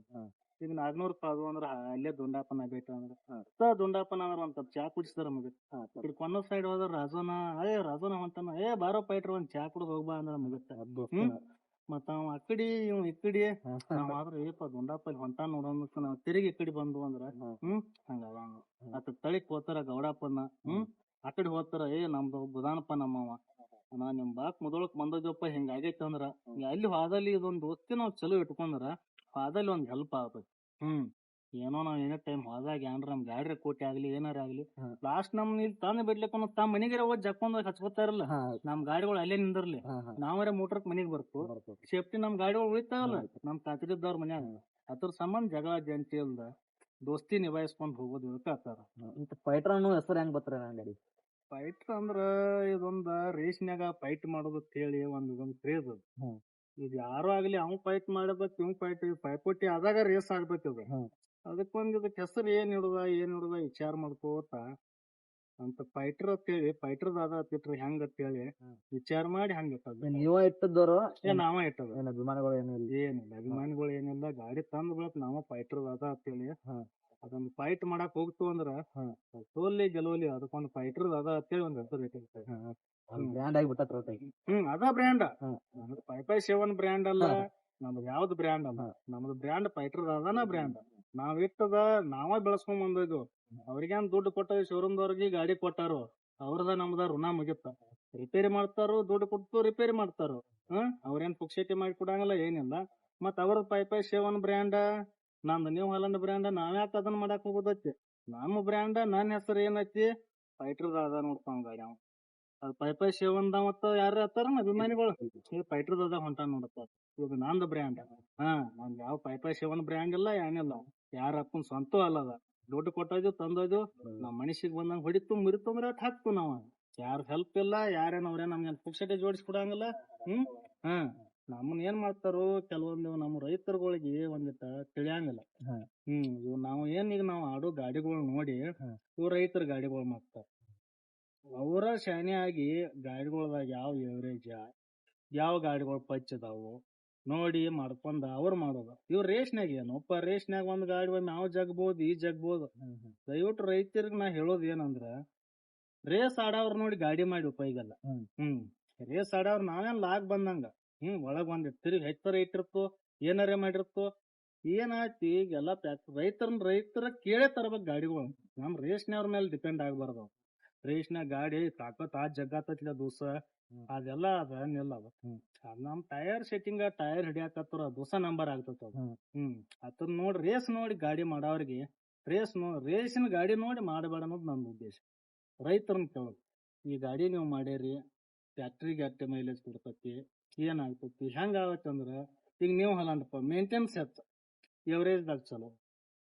ಈಗ 400 ಅದು ಅಂದ್ರ ಅಲ್ಲೇ ದುಂಡಾಪನ ಬೇಟ ಅಂದ್ರ ದುಂಡಾಪನ ಅಂದ್ರ ಒಂದ್ ಚಾ ಕುಡಿಸ್ತಾರ ಮುಗಿತ್. ಇಲ್ಲಿ ಕೊನ್ನ ಸೈಡ್ ಹೋದ್ರ ರಾಜೋನ ಹೊಂಟಾನ ಬಾರೋ ಪೈಟ್ರ ಒಂದ್ ಚಾ ಕುಡ್ದು ಹೋಗ್ಬಾ ಅಂದ್ರ ಮುಗಿತ್ತ. ಮತ್ತ ಅವ್ ಅಕ್ಕಡಿ ಇವ್ ಇಕ್ಕಡಿ ನಾವ್ ಆದ್ರ ಏಪ ದುಂಡಾಪಲ್ಲಿ ಹೊಂಟಾನ ನೋಡೋಣ ನಾವ್ ತಿರುಗಿ ಇಕ್ಕಡಿ ಬಂದು ಅಂದ್ರ ಹಂಗ ಅತ್ತ ತಳಿಕ್ ಹೋತಾರ ಗೌಡಪ್ಪನ. ಅಕಡೆ ಹೋತಾರ ನಮ್ದು ಬುದಾನಪ್ಪ ನಮ್ಮವ ನಿಮ್ ಬಾಕ್ ಮೊದಲಕ್ ಬಂದದಪ್ಪ ಹಿಂಗ ಆಗೈತಿ ಅಂದ್ರ ಅಲ್ಲಿ ಹೋದಲ್ಲಿ ಇದೊಂದ್ ದೋಸ್ತಿ ನಾವ್ ಚಲೋ ಇಟ್ಕೊಂಡ್ರ ಹೋದಲ್ಲಿ ಒಂದ್ ಹೆಲ್ಪ್ ಆಗ್ತೈತಿ. ಏನೋ ನಾವ್ ಏನೇ ಟೈಮ್ ಹೋದಾಗ ಏನ್ರ ನಮ್ ಗಾಡಿ ಕೋಟಿ ಆಗ್ಲಿ ಏನಾರ ಆಗ್ಲಿ ಲಾಸ್ಟ್ ನಮ್ ಇಲ್ಲಿ ತಂದ್ ಬಿಡ್ಲಿಕ್ಕ ತಮ್ಮ ಮನಿಗೆ ಹೋಗಿ ಜಕ್ಕೊಂಡ್ ಹಚ್ಕೋತಾರಲ್ಲ. ನಮ್ ಗಾಡಿಗಳು ಅಲ್ಲೇ ನಿಂದಿರ್ಲಿ ನಾವರೇ ಮೋಟರ್ಕ್ ಮನಿಗ್ ಬರ್ತು ಸೇಫ್ಟಿ ನಮ್ ಗಾಡಿಗಳು ಉಳಿತಾವಲ್ಲ ನಮ್ ಖಾತ್ರಿದವ್ರ ಮನ್ಯಾಗ. ಅದ್ರ ಸಂಬಂಧ ಜಗಳ ಜಂಟಿ ಅಲ್ದ ದೋಸ್ತಿ ನಿಭಾಯಿಸ್ಕೊಂಡ್ ಹೋಗೋದು ಇಳ್ಕಾತಾರ. ಫೈಟರ್ ಅನ್ನೋ ಹೆಸರು ಹೆಂಗ್ ಬರ್ತಾರ ಗಾಡಿ ಫೈಟರ್ ಅಂದ್ರ ಇದೊಂದ ರೇಸ್ನ್ಯಾಗ ಫೈಟ್ ಮಾಡೋದು ಅಂತ ಹೇಳಿ ಇದೊಂದ್ ಕ್ರೇಜ್ ಅದು. ಈಗ ಯಾರು ಆಗ್ಲಿ ಅವ್ ಫೈಟ್ ಮಾಡಬೇಕು ಇವ್ ಫೈಟ್ ಪೈಪೋಟಿ ಆದಾಗ ರೇಸ್ ಆಗ್ಬೇಕದ. ಅದಕ್ಕೊಂದ್ ಇದಕ್ ಹೆಸರು ಏನ್ ಇಡುದ ವಿಚಾರ ಮಾಡ್ಕೋತ ಅಂತ ಫೈಟರ್ ಅಂತ ಹೇಳಿ ಫೈಟರ್ ಅದ ಹೆಂಗ ಅಂತ ಹೇಳಿ ವಿಚಾರ ಮಾಡಿ ಹಂಗ ಇಟ್ಟದ. ನೀವ ಇಟ್ಟದವ್ರು ನಾವ ಇಟ್ಟದ ಅಭಿಮಾನಿಗಳು ಏನಿಲ್ಲ ಅಭಿಮಾನಿಗಳು ಏನಿಲ್ಲ ಗಾಡಿ ತಂದ್ ಬಳಕ್ ನಾವ ಫೈಟರ್ ಅದ ಅಂತ ಹೇಳಿ ಅದೊಂದ್ ಫೈಟ್ ಮಾಡಕ್ ಹೋಗ್ತು ಅಂದ್ರ ಸೋಲ್ಲಿ ಗೆಲೋಲಿ ಅದಕ್ಕೊಂದ್ ಫೈಟರ್ ಅದ ಅಂತೇಳಿ ಒಂದ್ ಹೆಸರು ಇಟ್ಟಿರ್ತಾರೆ. ಬ್ರ್ಯಾಂಡ್ ಆಗಿಬಿಟ್ಟ ಅದ ಬ್ರ್ಯಾಂಡ್ ನಮ್ದು 557 ಬ್ರ್ಯಾಂಡ್ ಅಲ್ಲ ನಮ್ದು ಯಾವ್ದು ಬ್ರ್ಯಾಂಡ್ ಅಲ್ಲ. ನಮ್ದು ಬ್ರ್ಯಾಂಡ್ ಫೈಟರ್ ಅದಾನ ಬ್ರ್ಯಾಂಡ್ ನಾವ್ ಇಟ್ಟದ ನಾವ ಬೆಳಸ್ಕೊಂಡ್ ಬಂದಿದ್ವು. ಅವ್ರಿಗೇನ್ ದುಡ್ಡು ಕೊಟ್ಟ ಶೋರೂಮ್ ದವ್ರಿಗೆ ಗಾಡಿ ಕೊಟ್ಟಾರು ಅವ್ರದ ನಮ್ದ ಋಣ ಮುಗಿತ್ತ. ರಿಪೇರಿ ಮಾಡ್ತಾರು ದುಡ್ಡು ಕೊಟ್ಟು ರಿಪೇರಿ ಮಾಡ್ತಾರು. ಅವ್ರೇನ್ ಪುಕ್ಷೇಟಿ ಮಾಡಿ ಕೊಡಂಗಿಲ್ಲ ಏನಿಲ್ಲ. ಮತ್ ಅವ್ರದ್ 557 ಬ್ರ್ಯಾಂಡ್ ನಮ್ದು ನ್ಯೂ ಹಾಲೆಂಡ್ ಬ್ರ್ಯಾಂಡ್ ನಾವ್ಯಾಕ ಅದನ್ನ ಮಾಡಕ್ ಹೋಗೋದೈತಿ. ನಮ್ಮ ಬ್ರ್ಯಾಂಡ್ ನನ್ ಹೆಸರು ಏನೈತಿ ಫೈಟರ್ ಅದ ನೋಡ್ತಾವ ಗಾಡಿ ಅವ್ ಅದು 557 ಮತ್ತ ಯಾರ ಹತ್ತಾರ ಅಭಿಮಾನಿಗಳು ಫೈಟರ್ ಅದ ಹೊಂಟ ನೋಡತ್ತಾರ. ಇದು ನಂದು ಬ್ರ್ಯಾಂಡ್ ನಮ್ದು ಯಾವ 557 ಬ್ರ್ಯಾಂಡ್ ಇಲ್ಲ ಏನಿಲ್ಲ. ಯಾರ ಅಪ್ಪನ್ ಸ್ವಂತ ಅಲ್ಲದ ದುಡ್ಡು ಕೊಟ್ಟೋದು ತಂದೋದು ನಾವ್ ಮನುಷ್ಯಗ್ ಬಂದಂಗ ಹೊಡಿತು ಮುರಿತು ಅಂದ್ರೆ ಅಟ್ ಹಾಕ್ತು ನಾವ್. ಯಾರ ಹೆಲ್ಪ್ ಇಲ್ಲ ಯಾರೇನ್ ಅವ್ರೇನ್ ನಮ್ಗೆ ಪುಕ್ಷಟೆ ಜೋಡಿಸ್ಕೊಡಂಗಿಲ್ಲ. ನಮ್ಮನ್ ಏನ್ ಮಾಡ್ತಾರೋ ಕೆಲವೊಂದು ನಮ್ಮ ರೈತರುಗಳಿಗೆ ಒಂದಿಟ್ಟ ತಿಳಿಯಂಗಿಲ್ಲ. ಇವ್ ನಾವ್ ಈಗ ನಾವ್ ಆಡೋ ಗಾಡಿಗಳು ನೋಡಿ ಇವ್ ರೈತರ ಗಾಡಿಗಳು ಮಾಡ್ತಾರ. ಅವರ ಶಾನೆ ಆಗಿ ಗಾಡಿಗಳ್ದಾಗ ಯಾವ ಎವರೇಜ್ ಯಾವ ಗಾಡಿಗಳು ಪಚ್ ಅದಾವು ನೋಡಿ ಮಾಡ್ಕೊಂಡ ಅವ್ರು ಮಾಡೋದು. ಇವ್ರ ರೇಸ್ನ್ಯಾಗ ಏನಪ್ಪ ರೇಸ್ನ್ಯಾಗ ಒಂದ್ ಗಾಡಿ ಒಮ್ಮೆ ನಾವ್ ಜಗ್ಬೋದು ಈ ಜಗ್ಬೋದು. ದಯವಿಟ್ಟು ರೈತರಿಗೆ ನಾ ಹೇಳೋದ್ ಏನಂದ್ರ ರೇಸ್ ಆಡವ್ರ ನೋಡಿ ಗಾಡಿ ಮಾಡಿ ಉಪಯೋಗಲ್ಲ. ರೇಸ್ ಆಡವ್ರ ನಾವೇನ್ ಲಾಗ್ ಬಂದಂಗ ಒಳಗ್ ಒಂದ್ ತಿರುಗಿ ಹೆಚ್ಚರ ಇಟ್ಟಿರ್ತೋ ಏನಾರೇ ಮಾಡಿರ್ತೋ ಏನಾಯ್ತಿ ಈಗೆಲ್ಲಾ ರೈತರ ಕೇಳೇ ತರಬೇಕು ಗಾಡಿಗಳು. ನಮ್ ರೇಸ್ನವ್ರ ಮೇಲೆ ಡಿಪೆಂಡ್ ಆಗ್ಬಾರ್ದು. ರೇಸ್ನ್ಯಾಗ ಗಾಡಿ ತಾಕತ್ ಜಗ್ಗಾತತ್ಲ ದೂಸ ಅದೆಲ್ಲ ಅದ ನಿಲ್ಲ ಅದ್ ನಮ್ ಟೈರ್ ಸೆಟ್ಟಿಂಗ್ ಟೈರ್ ಹಿಡಿಯಾಕತ್ರ ದೂಸ ನಂಬರ್ ಆಗ್ತದ. ಅದನ್ನ ನೋಡಿ ರೇಸ್ ನೋಡಿ ಗಾಡಿ ಮಾಡವ್ರಿಗೆ ರೇಸಿನ ಗಾಡಿ ನೋಡಿ ಮಾಡಬೇಡ ಅನ್ನೋದು ನನ್ನ ಉದ್ದೇಶ. ರೈತರನ್ನ ಕೇಳೋದು ಈ ಗಾಡಿ ನೀವು ಮಾಡ್ಯಾರಿ ಫ್ಯಾಕ್ಟ್ರಿಗೆ ಅಟ್ಟೆ ಮೈಲೇಜ್ ಕೊಡ್ತತಿ ಏನಾಗ್ತತಿ ಹೆಂಗ ಆಗತ್ತಂದ್ರ ಈಗ ನೀವು ಹಲಂಡಪ್ಪ ಮೇಂಟೆನೆನ್ಸ್ ಹೆಚ್ಚ ಎವರೇಜ್ದಾಗ ಚಲೋ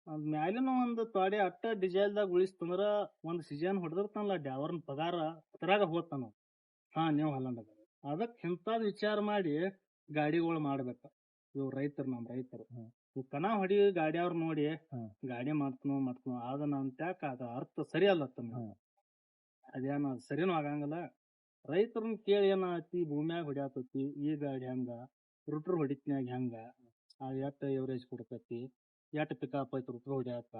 ಅದ್ ಮ್ಯಾಲಿನ ಒಂದು ತೊಡೆ ಅಟ್ಟ ಡಿಸೈಲ್ದಾಗ ಉಳಿಸ್ತಂದ್ರ ಒಂದ್ ಸೀಸನ್ ಹೊಡೆದಿರ್ತಾನಲ್ಲ ಡ್ಯಾವರ್ನ ಪಗಾರ ತರಾಗ ಹೋಗ್ತಾನ ನೀವು ಹಲಂಡದ. ಅದಕ್ ಇಂಥದ್ ವಿಚಾರ ಮಾಡಿ ಗಾಡಿಗಳು ಮಾಡ್ಬೇಕ ಇವ್ ರೈತರು ನಮ್ ರೈತರು. ಇವ್ ಕಣ ಹೊಡಿ ಗಾಡಿ ಅವ್ರ ನೋಡಿ ಗಾಡಿ ಮಾಡ್ತನು ಅದನ್ನ ಅಂತ್ಯಾಕ ಅದ ಅರ್ಥ ಸರಿ ಅಲ್ಲತ್ತ ಅದೇನ ಸರಿನೂ ಆಗಂಗಿಲ್ಲ. ರೈತರನ್ನ ಕೇಳಿ ಏನಾಗತಿ ಭೂಮ್ಯಾಗ ಹೊಡ್ಯಾತತಿ ಈ ಗಾಡಿ ಹೆಂಗ ರುಟ್ರ್ ಹೊಡಿತ್ನ್ಯಾಗ ಹೆಂಗ ಎಟ್ ಎವರೇಜ್ ಕೊಡ್ತತಿ ಎಟ್ ಪಿಕಪ್ ಐತಿ ರುಟ್ರ್ ಹೊಡ್ಯಾಕ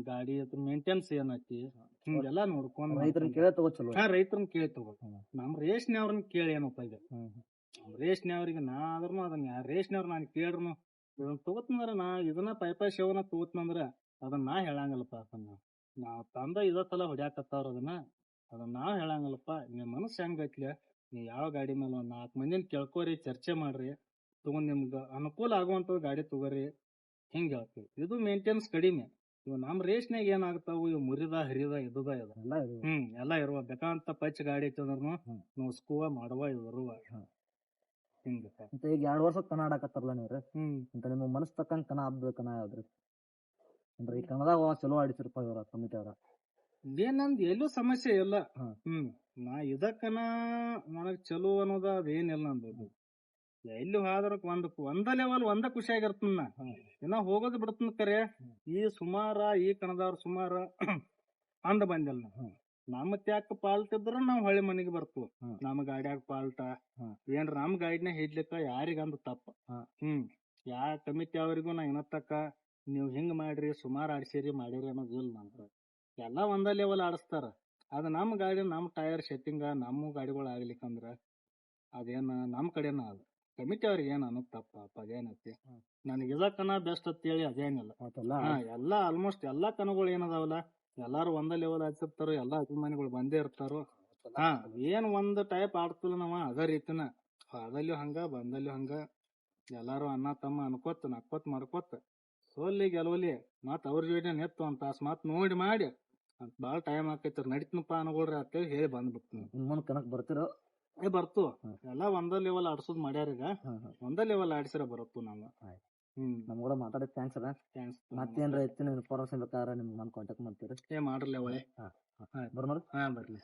ಗಾಡಿ ಮೇಂಟೆನೆನ್ಸ್ ಏನೈತಿ ಹಿಂಗೆಲ್ಲಾ ನೋಡ್ಕೊಂಡ್ ರೈತರನ್ನ ಕೇಳೇ ತಗೋ ಚಲೋ. ರೈತರನ್ನ ಕೇಳಿ ತಗೋ. ನಮ್ ರೇಷ್ನವ್ರನ್ನ ಕೇಳಿ ಏನು ಉಪಯೋಗ. ರೇಷ್ನವ್ರಿಗೆ ನಾ ಆದ್ರೂ ಅದನ್ನ ರೇಷ್ನವ್ರ ನಾನು ಕೇಳ್ರು ಇದನ್ನ ತಗೋತಂದ್ರ ನಾ ಇದನ್ನ ಪೈಪಾಯ್ ಸೇವನ ತಗೋತಂದ್ರ ಅದನ್ನ ನಾ ಹೇಳಂಗಲ್ಲಪ್ಪ. ಅದನ್ನ ನಾವ್ ತಂದ ಇದ ಸಲ ಹೊಡ್ಯಾಕತ್ತಾವ್ರ ಅದನ್ನ ನಾವ್ ಹೇಳಂಗಲ್ಲಪ್ಪ. ನಿಮ್ ಮನಸ್ಸು ಹೆಂಗೈತ್ಲೆ, ನೀ ಯಾವ ಗಾಡಿ ಮೇಲೆ ಒಂದ್ 4 ಮಂದಿನ ಕೇಳ್ಕೋರಿ, ಚರ್ಚೆ ಮಾಡ್ರಿ, ತಗೊಂಡ್ ನಿಮ್ಗ ಅನುಕೂಲ ಆಗುವಂತ ಗಾಡಿ ತಗೋರಿ, ಹಿಂಗ ಹೇಳ್ತೀವಿ. ಇದು ಮೇಂಟೆನೆನ್ಸ್ ಕಡಿಮೆ. ಇವ್ ನಮ್ ರೇಷ್ನ್ಯಾಗ ಏನಾಗ್ತಾವು, ಇವ್ ಮುರಿದ ಹರಿದ ಇದುದ ಎಲ್ಲಾ ಇರುವ ಬೇಕಂತ ಪಚ್ ಗಾಡಿ ಐತಿ ಅಂದ್ರೂ ನೋಸ್ಕುವ ಮಾಡುವ ಇರುವ ಹಿಂಗ. ಈಗ 2 ವರ್ಷ ಕನ ಆಡಾಕತ್ತಾರಲ್ಲ ನೀವ್ರಿ, ಅಂತ ನಿಮ್ಮ ಮನಸ್ ತಕ್ಕಂಗ್ ಕನ ಆಗ್ಬೇಕು ಕನ ಯಾವ್ದ್ರಿ? ಅಂದ್ರೆ ಈ ಕನ್ನದಾಗ ಚಲೋ ಆಡಿಸಿರಪ್ಪ ಇವ್ರ ಕಮಿಟಿ ಅವ್ರ. ಏನಂದ್ ಎಲ್ಲೂ ಸಮಸ್ಯೆ ಇಲ್ಲ. ನಾ ಇದಕ್ಕನ ನನಗ್ ಚಲೋ ಅನ್ನೋದ ಅದೇನಿಲ್ಲ ನಂದು. ಎಲ್ಲಿ ಹೋದ್ರ ಒಂದ ಲೆವೆಲ್ ಒಂದ ಖುಷಿಯಾಗಿರ್ತನ ನಾ. ಇನ್ನ ಹೋಗೋದ್ ಬಿಡ್ತನ ಕರೆ ಈ ಸುಮಾರ ಈ ಕಣದವ್ರ ಸುಮಾರ ಅಂದ ಬಂದಿಲ್ಲ. ನಮ್ ತ್ಯಾಕ ಪಾಲ್ಟ್ ಇದ್ರ ನಾವ್ ಹೊಳ್ಳಿ ಮನೆಗೆ ಬರ್ತವ. ನಮ್ ಗಾಡ್ಯಾಗ ಪಾಲ್ಟ ಏನ್ರ ನಮ್ ಗಾಡಿನ ಹಿಡ್ಲಿಕ್ಕ ಯಾರಿಗಂದ ತಪ್ಪ. ಯಾ ಕಮಿಟಿ ಅವ್ರಿಗೂ ನಾ ಏನತ್ತಕ್ಕ ನೀವ್ ಹಿಂಗ್ ಮಾಡ್ರಿ, ಸುಮಾರು ಆಡ್ಸಿರಿ ಮಾಡಿರಿ ಅನ್ನೋದು ಇಲ್ಲ. ನಮ್ಗ ಎಲ್ಲಾ ಒಂದ ಲೆವೆಲ್ ಆಡಿಸ್ತಾರ. ಅದ ನಮ್ ಗಾಡಿ ನಮ್ ಟೈರ್ ಸೆಟ್ಟಿಂಗ ನಮ್ಮ ಗಾಡಿಗಳು ಆಗ್ಲಿಕ್ಕಂದ್ರ ಅದೇನ ನಮ್ ಕಡೆನ ಅದ. ಕಮಿಟಿ ಅವ್ರಿಗೆ ಏನ್ ಅನ್ನೋದ್ ತಪ್ಪ ಅದೇನೈತಿ. ನನಗೆ ಇದಕ್ಕನ ಬೆಸ್ಟ್ ಅಂತ ಹೇಳಿ ಅದೇನಿಲ್ಲ. ಎಲ್ಲಾ ಆಲ್ಮೋಸ್ಟ್ ಎಲ್ಲಾ ಕನಗಳು ಏನದಾವಲ್ಲ ಎಲ್ಲಾರು ಒಂದ ಲೆವೆಲ್ ಹಚ್ಚಿರ್ತಾರ. ಎಲ್ಲಾ ಅಭಿಮಾನಿಗಳು ಬಂದೇ ಇರ್ತಾರೋ. ಏನ್ ಒಂದ್ ಟೈಪ್ ಆಡ್ತಿಲ್ಲ ನಾವ ಅದ ರೀತಿನ ಅದಲ್ಲಿ ಹಂಗ ಬಂದಲ್ಲಿ ಹಂಗ ಎಲ್ಲಾರು ಅಣ್ಣ ತಮ್ಮ ಅನ್ಕೋತ ನಕ್ಕೋತ್ ಮಾಡ್ಕೋತ ಸೋಲ್ಲಿ ಗೆಲುವಲಿ ಮತ್ ಅವ್ರ ಜೋಡಿನ ನೆತ್ತು ಒಂದ್ ತಾಸ್ ಮಾತ್ ನೋಡಿ ಮಾಡಿ ಬಾಳ ಟೈಮ್ ಆಕೈತಿ ನಡಿತನಪ್ಪ ಅನ್ಕೊಳ್ರಿ ಅಂತೇಳಿ ಹೇಳಿ ಬಂದ್ಬಿಡ್ತೀನಿ. ಕನಕ್ ಬರ್ತಿರೋ ಬರ್ತು ಎಲ್ಲಾ ಒಂದ ಲೆವೆಲ್ ಆಡ್ಸೋದ್ ಮಾಡ್ಯಾರೀಗ. ಒಂದ ಲೆವೆಲ್ ಆಡಿಸಿರ ಬರತ್ತು ನಾವು. ನಮ್ ಕೂಡ ಮಾತಾಡಿದ್ ಥ್ಯಾಂಕ್ಸ್ ಅದ. ಮತ್ತೇನ್ರ ಹೆಚ್ಚಿನ ಇನ್ಫಾರ್ಮೇಶನ್ ಬೇಕಾದ್ರೆ ನಿಮ್ಗೆ ನಾನು ಕಾಂಟ್ಯಾಕ್ಟ್ ಮಾಡ್ತೀರಿ. ಮಾಡ್ರಲ್ಲ ಒಳ್ಳೆ ಬರ್ರಿ. ಬರ್ಲಿ.